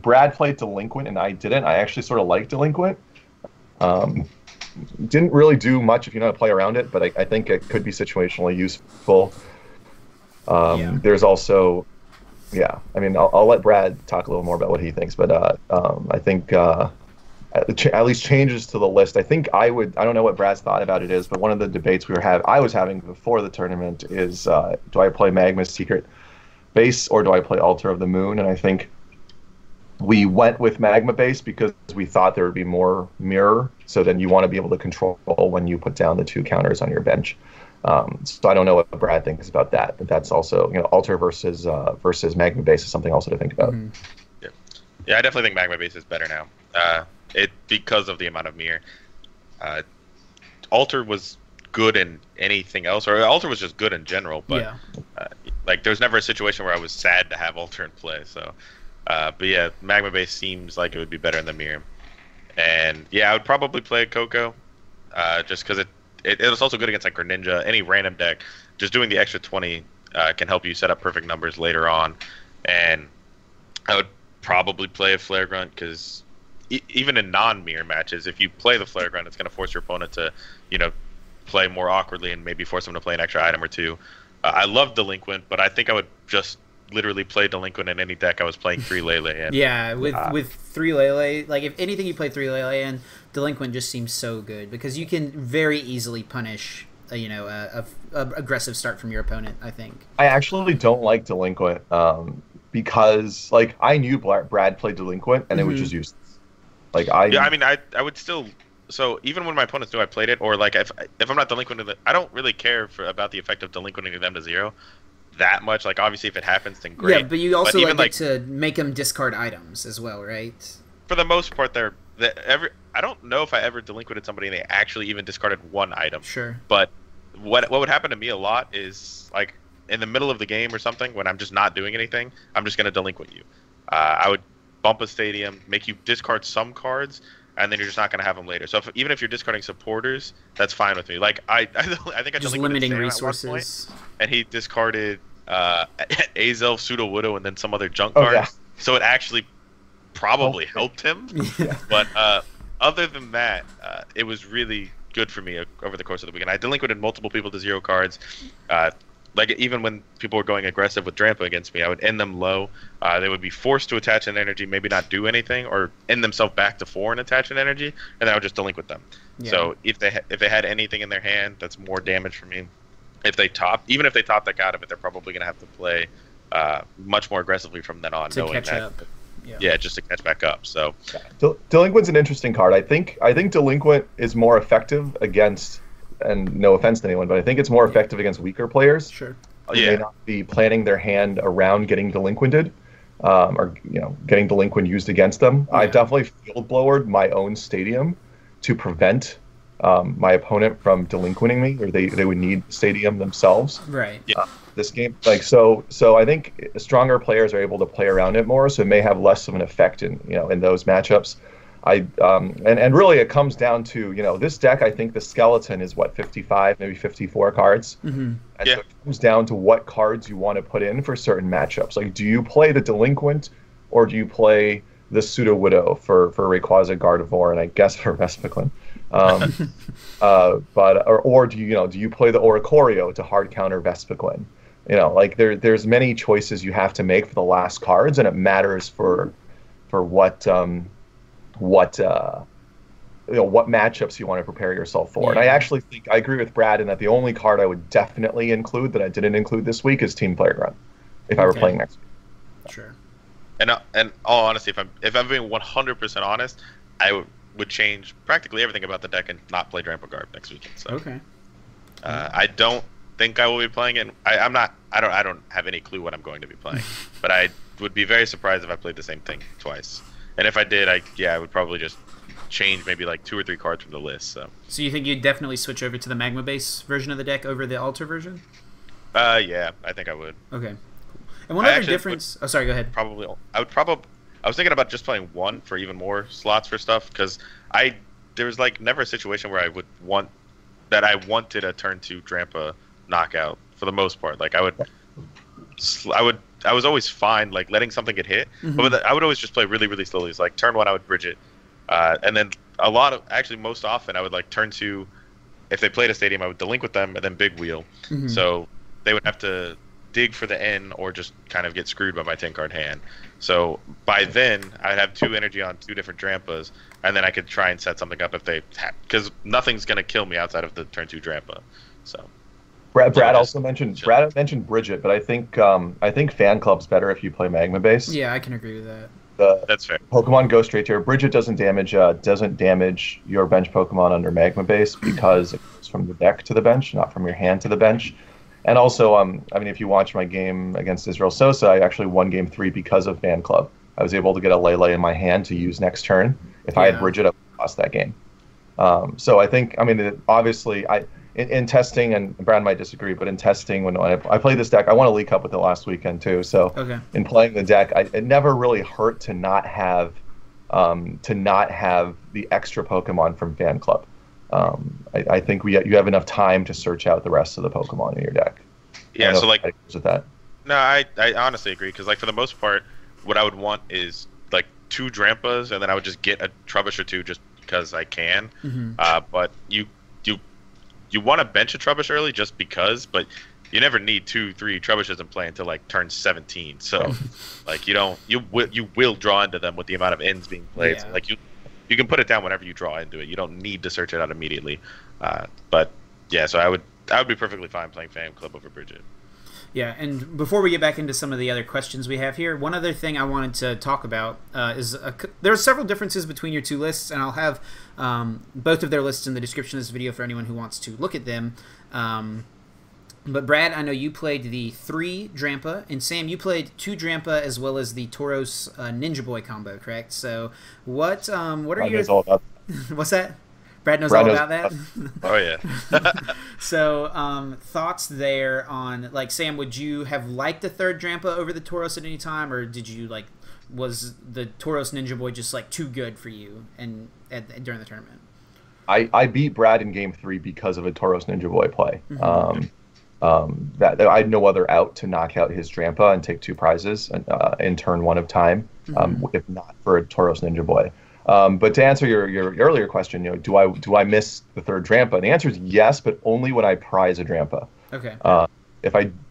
Brad played Delinquent and I didn't. I actually sort of like Delinquent. Didn't really do much if you know how to play around it, but I think it could be situationally useful. There's also, I mean, I'll let Brad talk a little more about what he thinks, but I think at least changes to the list. I think I don't know what Brad's thought about it is, but one of the debates I was having before the tournament is, do I play Magma's Secret Base or do I play Altar of the Moon? And I think we went with Magma Base because we thought there would be more mirror, so then you want to be able to control when you put down the 2 counters on your bench. So I don't know what Brad thinks about that, but that's also, Altar versus Magma Base is something also to think about. Yeah, I definitely think Magma Base is better now. Because of the amount of mirror. Altar was good in anything else, or Altar was just good in general, but there was never a situation where I was sad to have Altar in play. So, but yeah, Magma Base seems like it would be better in the mirror. And yeah, I would probably play Coco, just because it was also good against Greninja. Any random deck, just doing the extra 20 can help you set up perfect numbers later on. And I would probably play a Flare Grunt because even in non-mirror matches, if you play the Flare Grunt, it's going to force your opponent to, play more awkwardly and maybe force them to play an extra item or 2. I love Delinquent, but I think I would just literally play Delinquent in any deck I was playing 3 Lele in. Yeah, with 3 Lele, like if anything you play 3 Lele in, Delinquent just seems so good because you can very easily punish a aggressive start from your opponent, I think. I actually don't like Delinquent because like I knew Brad played Delinquent and it was just useless. Like I mean I would still. So even when my opponents knew I played it, or like if I'm not delinquent, I don't really care about the effect of delinquenting them to 0 that much. Like obviously if it happens, then great. Yeah, but you also get to make them discard items as well, right? For the most part, I don't know if I ever delinquented somebody and they actually even discarded 1 item. Sure. But what would happen to me a lot is like in the middle of the game or something when I'm just not doing anything, I'm just gonna delinquent you. I would bump a stadium, make you discard some cards, and then you're just not going to have them later. So even if you're discarding supporters, that's fine with me. Like I think I just limiting resources. Point, and he discarded Azelf, Sudowoodo, and then some other junk card. Yeah. So it actually probably helped him. Yeah. But other than that, it was really good for me over the course of the weekend. I delinquented multiple people to 0 cards. Like even when people were going aggressive with Drampa against me, I would end them low. They would be forced to attach an energy, maybe not do anything, or end themselves back to 4 and attach an energy, and then I would just delinquent them. Yeah. So if they had anything in their hand, that's more damage for me. Even if they top deck out of it, they're probably going to have to play much more aggressively from then on, to catch up. Yeah, just to catch back up. So Delinquent's an interesting card. I think Delinquent is more effective against. And no offense to anyone, but I think it's more effective against weaker players. Sure. They may not be planning their hand around getting delinquented, or getting delinquent used against them. Yeah. I definitely field blowered my own stadium to prevent my opponent from delinquenting me, or they would need the stadium themselves. Right. Yeah. This game, so I think stronger players are able to play around it more, so it may have less of an effect in those matchups. And really it comes down to this deck. I think the skeleton is 55, maybe 54 cards, and so it comes down to what cards you want to put in for certain matchups. Like, do you play the Delinquent, or do you play the Sudowoodo for Rayquaza, Gardevoir, and I guess for Vespiquen? Or do you play the Oricorio to hard counter Vespiquen? Like there's many choices you have to make for the last cards, and it matters for what matchups you want to prepare yourself for. Yeah. And I actually think I agree with Brad in that the only card I would definitely include that I didn't include this week is Team Playground if I were playing next week. Sure. And all honesty, if I'm being 100% honest, I would change practically everything about the deck and not play Drampa-Garb next weekend. So okay. I don't think I will be playing it. I don't have any clue what I'm going to be playing, but I would be very surprised if I played the same thing twice. And if I did, I would probably just change maybe like 2 or 3 cards from the list. So you think you'd definitely switch over to the Magma base version of the deck over the Alter version? Yeah, I think I would. Okay. Cool. And one other difference. Sorry, go ahead. I was thinking about just playing 1 for even more slots for stuff, because there was like never a situation where I wanted a turn 2 Drampa knockout for the most part. Like I was always fine like letting something get hit, but I would always just play really, really slowly. It's like turn 1 I would bridge it, and then most often I would like turn 2. If they played a stadium, I would delinquent them and then big wheel. So they would have to dig for the N or just kind of get screwed by my 10-card hand. So by then I'd have 2 energy on 2 different Drampas, and then I could try and set something up because nothing's gonna kill me outside of the turn 2 Drampa. So. Brad also mentioned Bridget, but I think Fan Club's better if you play Magma base. Yeah, I can agree with that. That's fair. Pokemon go straight to her. Bridget doesn't damage your bench Pokemon under Magma base because it goes from the deck to the bench, not from your hand to the bench. And also, if you watch my game against Israel Sosa, I actually won Game 3 because of Fan Club. I was able to get a Lele in my hand to use next turn. If I had Bridget, I would have lost that game. So I think, obviously, in testing, and Brad might disagree, but in testing, when I played this deck, I won a League Cup with it last weekend too. So in playing the deck, it never really hurt to not have the extra Pokemon from Fan Club. I think you have enough time to search out the rest of the Pokemon in your deck. Yeah, so like with that. No, I honestly agree, because like for the most part, what I would want is like 2 Drampas, and then I would just get a Trubbish or 2 just because I can. But you want to bench a Trubbish early just because, but you never need 2-3 Trubbishes in play until like turn 17. So like you will draw into them with the amount of ends being played. Yeah. So, like you can put it down whenever you draw into it. You don't need to search it out immediately. But yeah, so I would be perfectly fine playing Fan Club over Bridget. Yeah, and before we get back into some of the other questions we have here, one other thing I wanted to talk about is there are several differences between your two lists, and I'll have both of their lists in the description of this video for anyone who wants to look at them. But Brad, I know you played the 3 Drampa, and Sam, you played 2 Drampa as well as the Tauros Ninja Boy combo, correct? So what are your... What's that? Brad knows all about that? Oh, yeah. So, thoughts there on, like, Sam, would you have liked the 3rd Drampa over the Tauros at any time, or did you, like, was the Tauros Ninja Boy just, like, too good for you during the tournament? I beat Brad in Game 3 because of a Tauros Ninja Boy play. That I had no other out to knock out his Drampa and take 2 prizes in turn 1 of time, if not for a Tauros Ninja Boy. But to answer your earlier question, do I miss the 3rd Drampa? The answer is yes, but only when I prize a Drampa. Okay.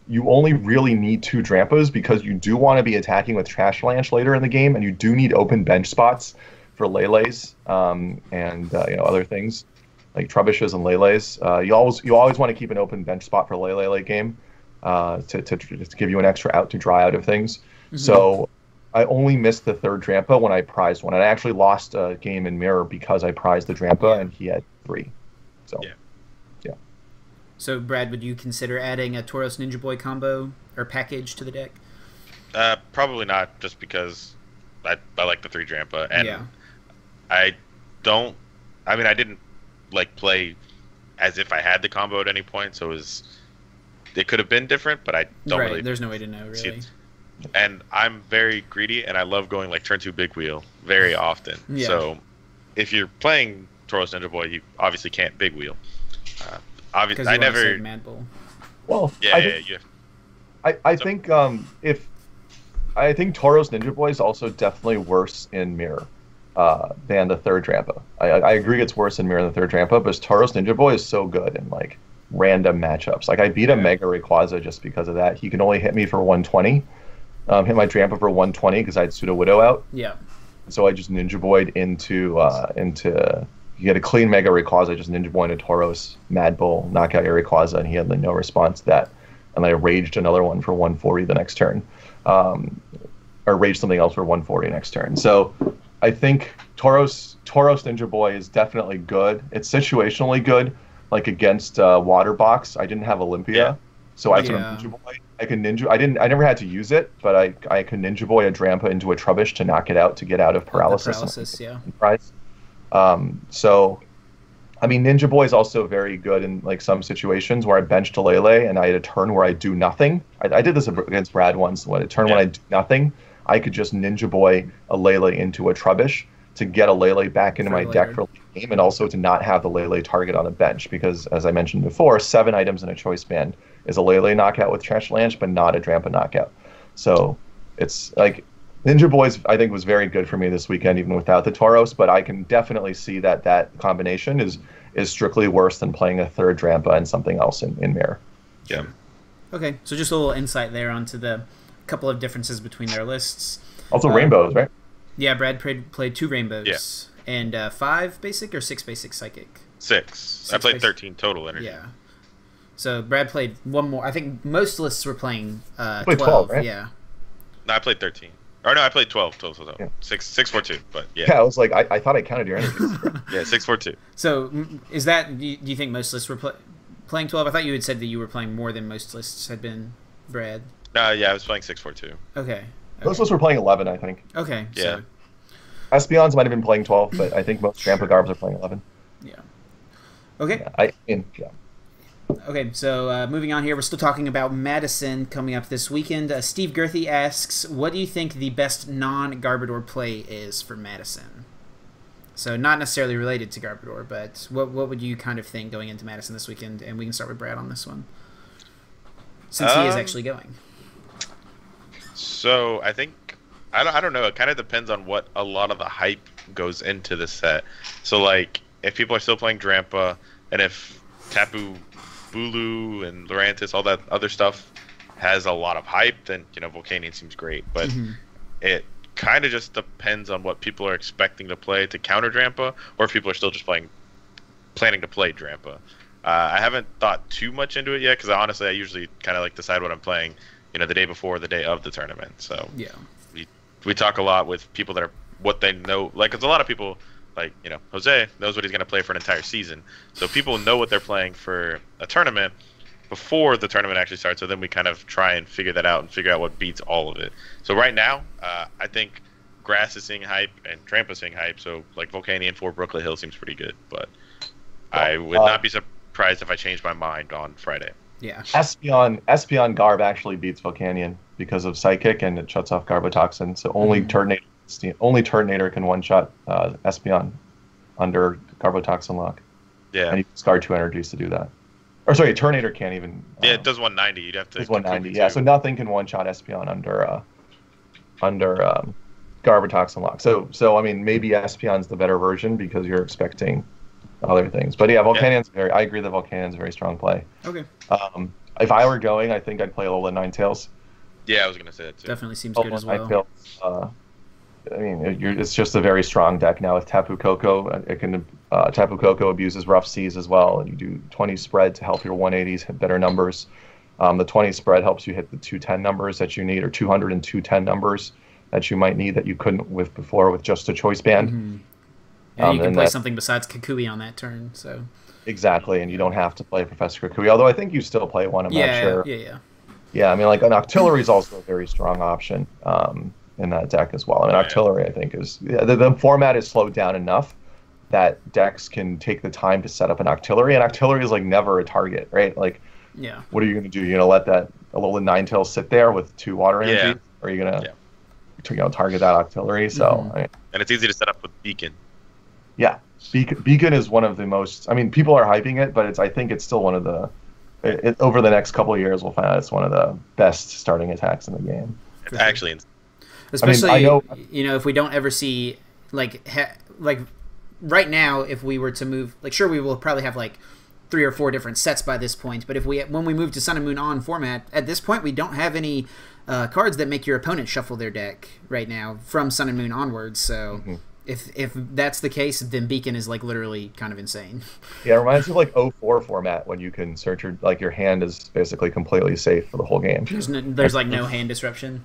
You only really need 2 Drampas because you do want to be attacking with Trash Lanche later in the game, and you do need open bench spots for Lele's and other things like Trubbishes and Lele's. You always want to keep an open bench spot for Lele late game to give you an extra out to dry out of things. So I only missed the 3rd Drampa when I prized one. And I actually lost a game in Mirror because I prized the Drampa and he had 3. So, yeah. So, Brad, would you consider adding a Tauros Ninja Boy combo or package to the deck? Probably not, just because I like the 3 Drampa. And yeah. I didn't like play as if I had the combo at any point, so it could have been different, but I don't really. There's no way to know, really. And I'm very greedy, and I love going like turn 2 big wheel very often. Yeah. So if you're playing Tauros Ninja Boy, you obviously can't big wheel. Obviously, I never. Mad Bull. Well, yeah. I think Tauros Ninja Boy is also definitely worse in Mirror than the 3rd Drampa. I agree it's worse in Mirror than the 3rd Drampa, but Tauros Ninja Boy is so good in like random matchups. Like I beat a Mega Rayquaza just because of that. He can only hit me for 120. Hit my Drampa for 120 because I had Sudowoodo out. Yeah. So I just Ninja Boyed into you get a clean Mega Rayquaza, just Ninja Boy into Tauros, Mad Bull, knock out your Rayquaza, and he had like no response to that. And I raged another one for 140 the next turn. Or raged something else for 140 next turn. So I think Tauros Ninja Boy is definitely good. It's situationally good, like against Water Box. I didn't have Olympia, so I can Ninja Boy. I never had to use it, but I can Ninja Boy a Drampa into a Trubbish to knock it out to get out of paralysis. Prize. So, I mean, Ninja Boy is also very good in like some situations where I benched a Lele and I had a turn where I do nothing. I did this against Brad once. When I do nothing, I could just Ninja Boy a Lele into a Trubbish to get a Lele back into my deck for the game, and also to not have the Lele target on the bench, because, as I mentioned before, 7 items in a Choice Band is a Lele knockout with Trash Lanche, but not a Drampa knockout. So it's like Ninja Boys, I think, was very good for me this weekend, even without the Tauros, but I can definitely see that combination is strictly worse than playing a 3rd Drampa and something else in Mirror. Yeah. Okay, so just a little insight there onto the couple of differences between their lists. Also rainbows, right? Yeah, Brad played 2 rainbows. Yeah. And 5 basic or 6 basic psychic? 6. I played 13 total energy. Yeah. So Brad played 1 more. I think most lists were playing 12, right? Yeah. No, I played 13. Or no, I played 12. Yeah. 6, 4, 2. But yeah. Yeah, I was like, I thought I counted your energies. Yeah, 6, 4, 2. So is that? Do you think most lists were playing 12? I thought you had said that you were playing more than most lists had been, Brad. No, yeah, I was playing 6, 4, 2. Okay. Most lists were playing 11, I think. Okay. Yeah. So. Espeons might have been playing 12, but I think most Drampa Garbs are playing 11. Yeah. Okay. Yeah. Okay, so moving on here, we're still talking about Madison coming up this weekend. Steve Girthy asks, what do you think the best non-Garbodor play is for Madison? So not necessarily related to Garbodor, but what would you kind of think going into Madison this weekend? And we can start with Brad on this one, since he is actually going. So I think, I don't know, it kind of depends on what a lot of the hype goes into the set. So like, if people are still playing Drampa, and if Tapu Bulu and Lurantis, all that other stuff has a lot of hype, then Volcanion seems great. But it kind of just depends on what people are expecting to play to counter Drampa, or if people are still just planning to play Drampa. I haven't thought too much into it yet, because honestly, I usually kind of decide what I'm playing, the day before, the day of the tournament. So yeah, we talk a lot with people that are what they know, because a lot of people, Jose knows what he's going to play for an entire season. So people know what they're playing for a tournament before the tournament actually starts. So then we kind of try and figure that out and figure out what beats all of it. So right now, I think Grass is seeing hype and Tramp is seeing hype. So Volcanion for Brooklet Hill seems pretty good. But I would not be surprised if I changed my mind on Friday. Yeah. Espeon Garb actually beats Volcanion because of Psychic, and it shuts off Garbotoxin. So only Turtonator can one-shot Espeon under Garbotoxin lock. Yeah. And you discard 2 energies to do that. Or sorry, Turtonator can't even. Yeah, it does 190. You'd have to. It's 190. Yeah, so nothing can one-shot Espeon under Garbotoxin lock. So I mean, maybe Espeon's the better version because you're expecting other things. But yeah, Volcanion's I agree that Volcanion's a very strong play. Okay. If I were going, I think I'd play Alolan Ninetales. Yeah, I was gonna say that too. Definitely seems good as well. Ninetales, I mean, it's just a very strong deck now with Tapu Koko. It can Tapu Koko abuses Rough Seas as well, and you do 20 spread to help your 180s hit better numbers. The 20 spread helps you hit the 210 numbers that you need, or 200 and 210 numbers that you might need that you couldn't with before with just a choice band. Yeah, you can play something besides Kukui on that turn. So exactly, and you don't have to play Professor Kukui, although I think you still play one. I'm not sure. Yeah, I mean, an Octillery is also a very strong option in that deck as well. I mean, Octillery, I think, is the format is slowed down enough that decks can take the time to set up an Octillery, and Octillery is never a target, right? What are you going to do? You're going to let that Alolan Ninetales sit there with 2 water energy, or are you going to target that Octillery? So, and it's easy to set up with Beacon. Yeah, Beacon is one of the most. I mean, people are hyping it, but I think it's still one of the. Over the next couple of years, we'll find out it's one of the best starting attacks in the game. It's actually insane. Especially, I mean, if we don't ever see right now, if we were to move, sure, we will probably have 3 or 4 different sets by this point. But when we move to Sun and Moon On format, at this point, we don't have any cards that make your opponent shuffle their deck right now from Sun and Moon onwards. So if that's the case, then Beacon is literally kind of insane. Yeah, it reminds me of 04 format when you can search your hand is basically completely safe for the whole game. There's no hand disruption.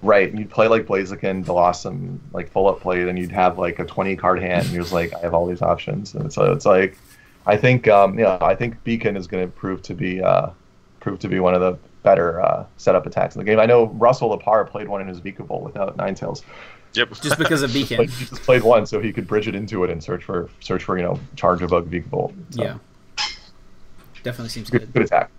Right, and you'd play Blaziken, Blossom, full up played, and you'd have a 20 card hand, and you're just I have all these options, and so it's I think I think Beacon is going to prove to be one of the better setup attacks in the game. I know Russell Lepar played one in his Vikavolt without Ninetales. Yep. Just because of Beacon. He just played one so he could bridge it into it and search for Charge Bug Vikavolt. So. Yeah. Definitely seems good. Good attack.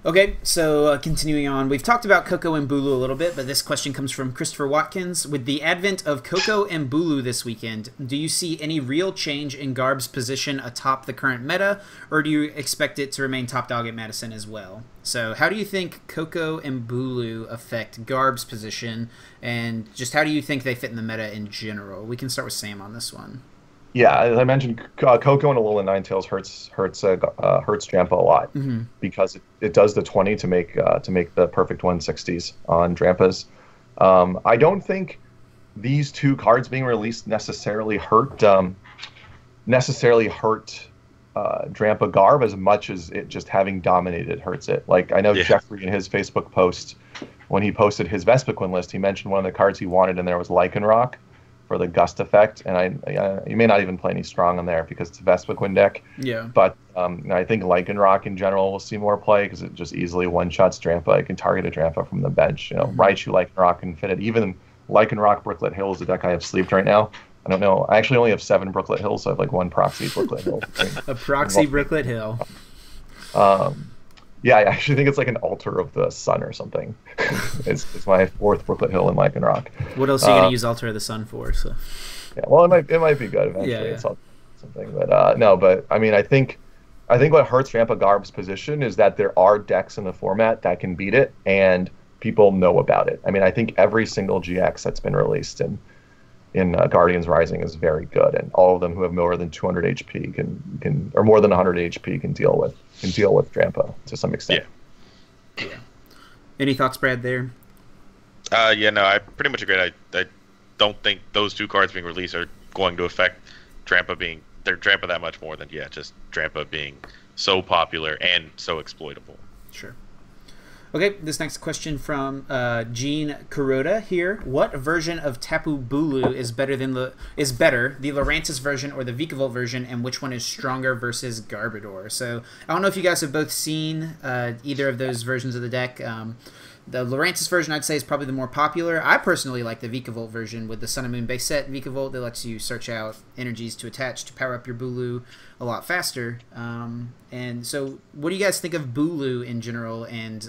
Okay, so continuing on, we've talked about Koko and Bulu a little bit, but this question comes from Christopher Watkins. With the advent of Koko and Bulu this weekend, do you see any real change in Garb's position atop the current meta, or do you expect it to remain top dog at Madison as well? So how do you think Koko and Bulu affect Garb's position, and just how do you think they fit in the meta in general? We can start with Sam on this one. Yeah, as I mentioned, Koko and Alolan Ninetales hurts Drampa a lot because it does the 20 to make the perfect 160s on Drampas. I don't think these 2 cards being released necessarily hurt Drampa Garb as much as it just having dominated hurts it. I know Jeffrey in his Facebook post, when he posted his Vespiquen list, he mentioned one of the cards he wanted, and there was Lycanroc for the Gust effect, and you may not even play any strong on there because it's a Vespiquen deck. Yeah. But I think Lycanroc in general will see more play because it just easily one-shots Drampa. It can target a Drampa from the bench. Raichu Lycanroc can fit it. Even Lycanroc Brooklet Hill is the deck I have sleeved right now. I don't know. I actually only have 7 Brooklet Hills, so I have 1 proxy Brooklet Hill. A proxy Brooklet Hill. Yeah, I actually think it's an Altar of the Sun or something. it's my 4th Brooklet Hill in Lycanroc. What else are you going to use Altar of the Sun for? So. Yeah, well, it might be good eventually. It's something, but no. But I mean, I think what hurts Drampa Garb's position is that there are decks in the format that can beat it, and people know about it. I mean, I think every single GX that's been released, and in Guardians Rising is very good, and all of them who have more than 200 HP can or more than 100 HP can deal with Drampa to some extent. Yeah. Any thoughts, Brad? There. Yeah, no, I pretty much agree. I don't think those two cards being released are going to affect Drampa that much more than just Drampa being so popular and so exploitable. Sure. Okay, this next question from Gene Kuroda here. What version of Tapu Bulu is better, the Lurantis version or the Vikavolt version, and which one is stronger versus Garbodor? So I don't know if you guys have both seen either of those versions of the deck. The Lurantis version, I'd say, is probably the more popular. I personally like the Vikavolt version with the Sun and Moon base set Vikavolt that lets you search out energies to attach to power up your Bulu a lot faster. And so what do you guys think of Bulu in general and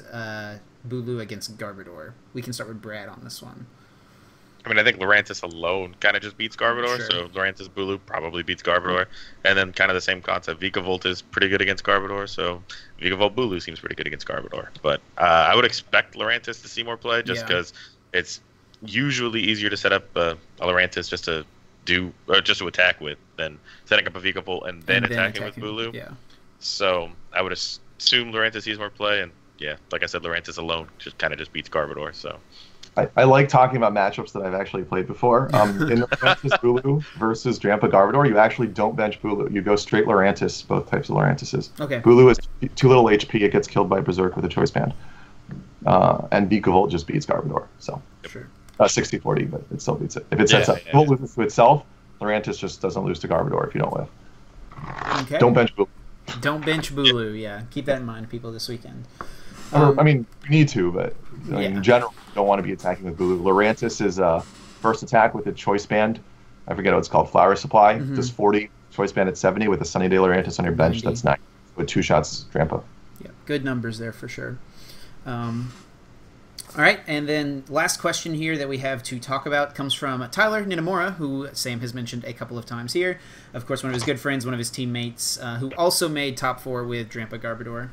Bulu against Garbodor? We can start with Brad on this one. I mean, I think Lurantis alone kind of just beats Garbodor, Sure. so Lurantis Bulu probably beats Garbodor. And then kind of the same concept, Vikavolt is pretty good against Garbodor, so Vikavolt Bulu seems pretty good against Garbodor. But I would expect Lurantis to see more play just because it's usually easier to set up a Lurantis just to attack with than setting up a Vikavolt and then attacking with Bulu. Yeah. So I would assume Lurantis sees more play, and like I said, Lurantis alone just beats Garbodor, so... I like talking about matchups that I've actually played before. In Lurantis Bulu versus Drampa Garbodor, you actually don't bench Bulu. You go straight Lurantis, both types of Lurantises. Okay. Bulu is too little HP. It gets killed by Berserk with a Choice Band. And Vikavolt just beats Garbodor. So Sure. 60-40, but it still beats it. If it sets up Vikavolt loses to itself, Lurantis just doesn't lose to Garbodor if you don't whiff. Okay. Don't bench Bulu. Don't bench Bulu, yeah. Keep that in mind, people, this weekend. I mean, you need to, but in general, you don't want to be attacking with Bulu. Lurantis is first attack with a Choice Band. I forget what it's called. Flower Supply. Does 40. Choice Band at 70 with a Sunny Day Lurantis on your bench. 90. That's 9. With 2 shots, Drampa. Yeah, good numbers there for sure. All right, and then last question here that we have to talk about comes from Tyler Ninamura, who Sam has mentioned a couple of times here. Of course, one of his good friends, one of his teammates, who also made top 4 with Drampa Garbodor.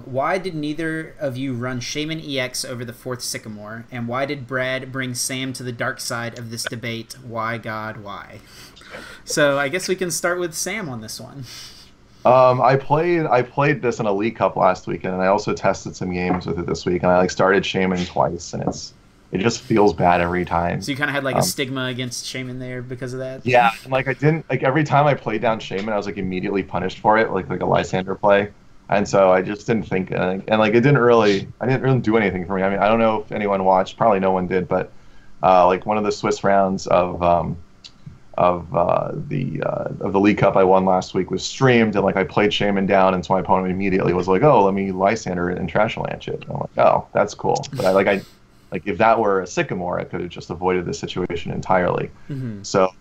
Why did neither of you run Shaman EX over the 4th Sycamore? And why did Brad bring Sam to the dark side of this debate? Why, God, why? So I guess we can start with Sam on this one. I played this in a League Cup last weekend, and I also tested some games with it this week. And I started Shaman twice, and it just feels bad every time. So you kind of had like a stigma against Shaman there because of that. Yeah, and I didn't every time I played down Shaman, I was immediately punished for it, like a Lysandre play. And so I just didn't think, and I didn't really do anything for me. I mean, I don't know if anyone watched, probably no one did, but one of the Swiss rounds of the League Cup I won last week was streamed, and I played Shaman down, and so my opponent immediately was like, "Oh, let me Lysandre and Trash Lance it." And I'm like, "Oh, that's cool." But I if that were a Sycamore, I could have just avoided this situation entirely. So.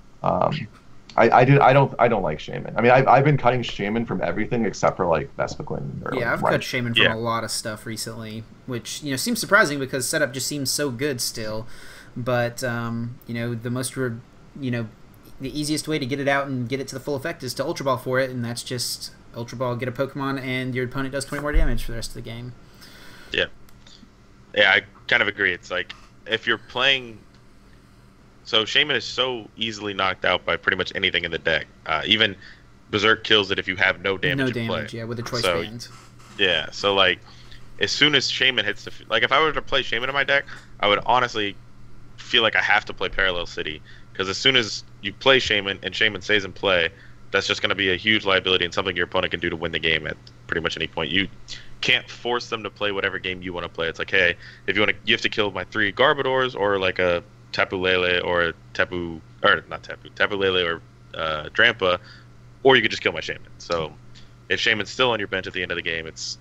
I don't like Shaman. I mean, I've been cutting Shaman from everything except for Vespiquen. Yeah, I've cut Shaman from a lot of stuff recently, which seems surprising because setup just seems so good still. But the most the easiest way to get it out and get it to the full effect is to Ultra Ball for it, and that's just Ultra Ball, get a Pokemon, and your opponent does 20 more damage for the rest of the game. Yeah, I kind of agree. It's if you're playing. So Shaman is so easily knocked out by pretty much anything in the deck. Even Berserk kills it if you have no damage in play. Yeah, with a Choice Band. Yeah, so as soon as Shaman hits the... if I were to play Shaman in my deck, I would honestly feel like I have to play Parallel City. Because as soon as you play Shaman and Shaman stays in play, that's just going to be a huge liability and something your opponent can do to win the game at pretty much any point. You can't force them to play whatever game you want to play. It's hey, if you have to kill my 3 Garbodors or a Tapu Lele or Tapu Lele or Drampa, or you could just kill my Shaman. So if Shaman's still on your bench at the end of the game, it's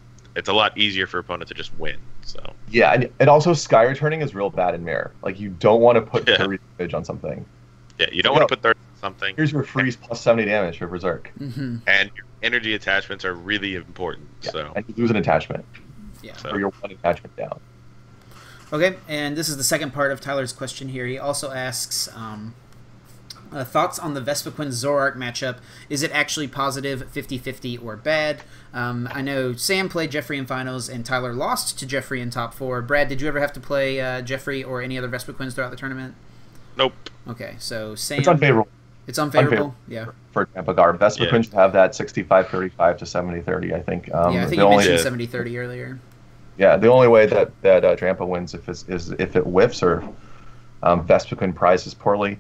a lot easier for opponent to just win. So yeah, and also Sky Returning is real bad in Mirror. You don't want to put 30 damage on something. Yeah, you don't want to put 30 on something. Here's your freeze plus 70 damage for Berserk. And your energy attachments are really important. Yeah, so and you lose an attachment. Yeah. Or you're 1 attachment down. Okay, and this is the second part of Tyler's question here. He also asks, thoughts on the Vespiquen Zoroark matchup. Is it actually positive, 50-50, or bad? I know Sam played Jeffrey in finals, and Tyler lost to Jeffrey in top 4. Brad, did you ever have to play Jeffrey or any other Vespiquens throughout the tournament? Nope. Okay, so Sam. It's unfavorable. It's unfavorable. Yeah. For Drampa Garb, Vespiquen should have that 65-35 to 70-30. I think. Yeah, I think you mentioned 70-30 earlier. Yeah, the only way that Drampa wins is if it whiffs or Vespiquen prizes poorly.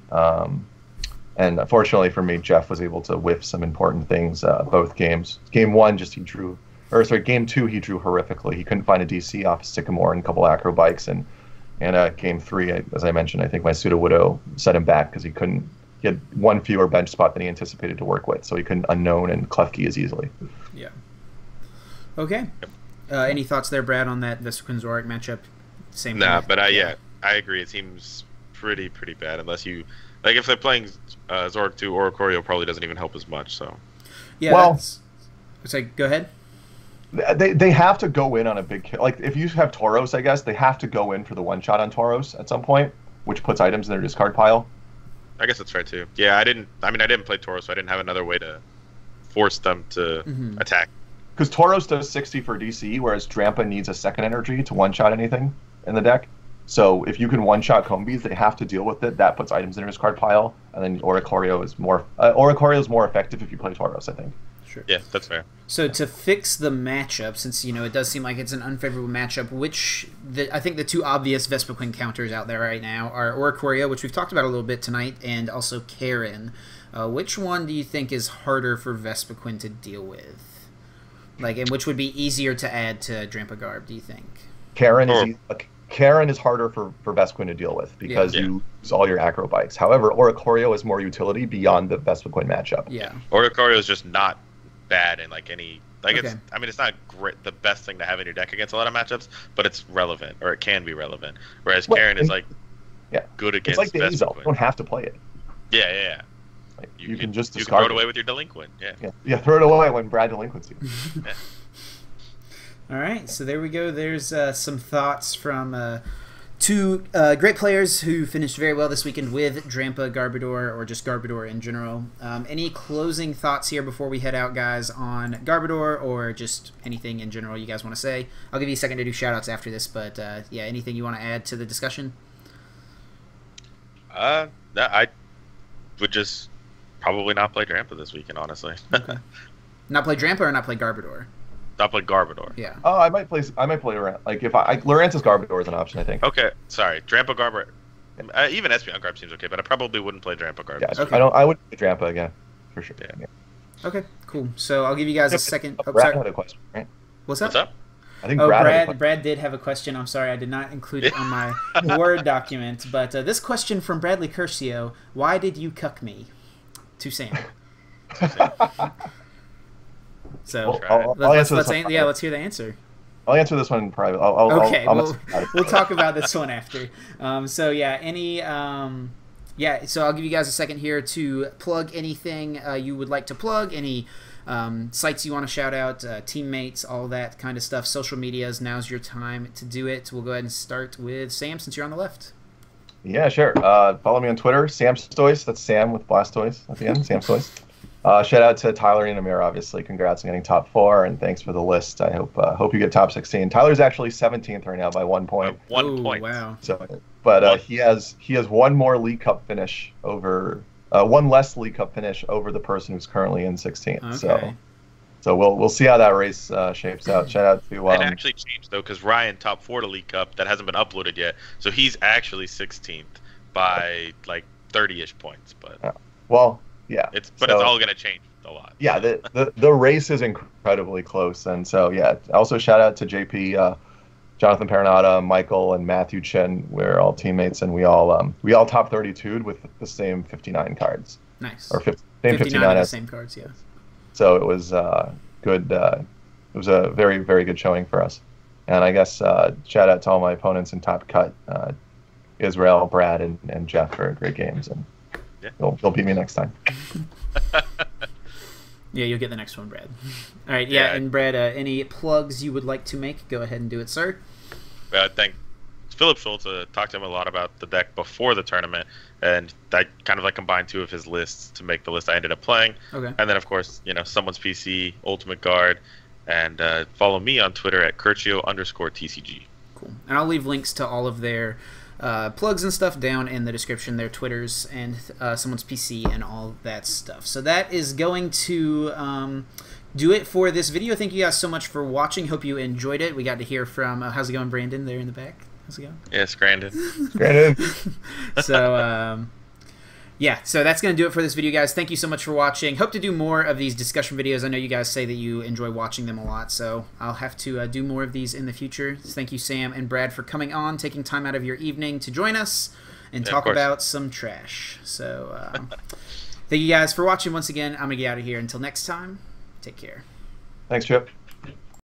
And unfortunately for me, Jeff was able to whiff some important things both games. Game 1, Game 2 he drew horrifically. He couldn't find a DC off Sycamore and a couple acro bikes, and Game 3, as I mentioned, I think my Sudowoodo set him back because he had one fewer bench spot than he anticipated to work with, so he couldn't unknown and Klefki as easily. Yeah. Okay. Any thoughts there, Brad, on that Vespiquen Zoroark matchup? Same. Nah, but I agree. It seems pretty bad unless you if they're playing Zoroark 2, Oricorio probably doesn't even help as much. So. Yeah. Well, go ahead. They have to go in on a big kill. Like if you have Tauros, I guess they have to go in for the one shot on Tauros at some point, which puts items in their discard pile. I guess that's fair too. Yeah, I didn't play Tauros, so I didn't have another way to force them to attack. Because Tauros does 60 for DC, whereas Drampa needs a second energy to one shot anything in the deck. So if you can one shot Combees, they have to deal with it. That puts items in their discard pile, and then Oricorio is more effective if you play Tauros, I think. Sure. Yeah, that's fair. So to fix the matchup, since it does seem like it's an unfavorable matchup, I think the two obvious Vespiquen counters out there right now are Oricorio, which we've talked about a little bit tonight, and also Karen. Which one do you think is harder for Vespiquen to deal with? And which would be easier to add to Drampa Garb, do you think? Karen is harder for Vespiquen to deal with because you lose all your acro bikes. However, Oricorio is more utility beyond the Vespiquen matchup. Yeah. Oricorio is just not bad in any okay. it's not great, the best thing to have in your deck against a lot of matchups, but it's relevant, or it can be relevant. Whereas Karen is good against Vespiquen. It's like you don't have to play it. Yeah. You can just discard throw it away with your delinquent. Yeah, throw it away when Brad delinquency. Yeah. All right, so there we go. There's some thoughts from two great players who finished very well this weekend with Drampa, Garbodor, or just Garbodor in general. Any closing thoughts here before we head out, guys, on Garbodor or just anything in general you guys want to say? I'll give you a second to do shout-outs after this, but anything you want to add to the discussion? I would just probably not play Drampa this weekend, honestly. Okay. Not play Drampa or not play Garbodor? Not play Garbodor. Yeah. Oh, I might play Lorant. If Lorantis Garbodor is an option, I think. Okay, sorry. Drampa Garbodor. Even Espeon Garb seems okay, but I probably wouldn't play Drampa Garb. Yeah, okay. I wouldn't play Drampa again, for sure. Yeah. Okay, cool. So I'll give you guys a second. Brad had a question, right? What's up? What's up? I think Brad did have a question. I'm sorry, I did not include it on my Word document. But this question from Bradley Curcio: why did you cuck me? To Sam. So let's hear the answer. I'll answer this one in private. We'll talk about this one after. So I'll give you guys a second here to plug anything you would like to plug, any sites you want to shout out, teammates, all that kind of stuff, social medias. Now's your time to do it. We'll go ahead and start with Sam since you're on the left. Yeah, sure. Follow me on Twitter, Samstoys. That's Sam with Blastoise at the end, Samstoys. Shout out to Tyler and Amir, obviously. Congrats on getting top 4, and thanks for the list. I hope you get top 16. Tyler's actually 17th right now by 1 point. 1 point. Wow. So, but he has one more League Cup finish over, one less League Cup finish over the person who's currently in 16th. Okay. So we'll see how that race shapes out. Shout out to it actually changed though, because Ryan top 4 to League Cup that hasn't been uploaded yet, so he's actually 16th by 30-ish points. But yeah, it's all gonna change a lot. Yeah, the race is incredibly close, and so yeah. Also shout out to JP, Jonathan Perenata, Michael, and Matthew Chen. We're all teammates, and we all top 32'd with the same 59 cards. Nice. Or 59 the same cards, yeah. So it was good. It was a very, very good showing for us. And I guess shout out to all my opponents in Top Cut, Israel, Brad, and Jeff for great games. And they'll beat me next time. Yeah, you'll get the next one, Brad. All right, yeah, and Brad, any plugs you would like to make? Go ahead and do it, sir. I think Philip Schultz talked to him a lot about the deck before the tournament, and I kind of combined 2 of his lists to make the list I ended up playing. Okay. And then, of course, someone's PC, Ultimate Guard, and follow me on Twitter at Curcio _TCG. Cool. And I'll leave links to all of their plugs and stuff down in the description, their Twitters and someone's PC and all that stuff. So that is going to do it for this video. Thank you guys so much for watching. Hope you enjoyed it. We got to hear from, how's it going, Brandon, there in the back? How's it going? Yes, Brandon. So, yeah, so that's going to do it for this video, guys. Thank you so much for watching. Hope to do more of these discussion videos. I know you guys say that you enjoy watching them a lot, so I'll have to do more of these in the future. Thank you, Sam and Brad, for coming on, taking time out of your evening to join us and talk about some trash. So, thank you guys for watching once again. I'm going to get out of here. Until next time, take care. Thanks, Chip.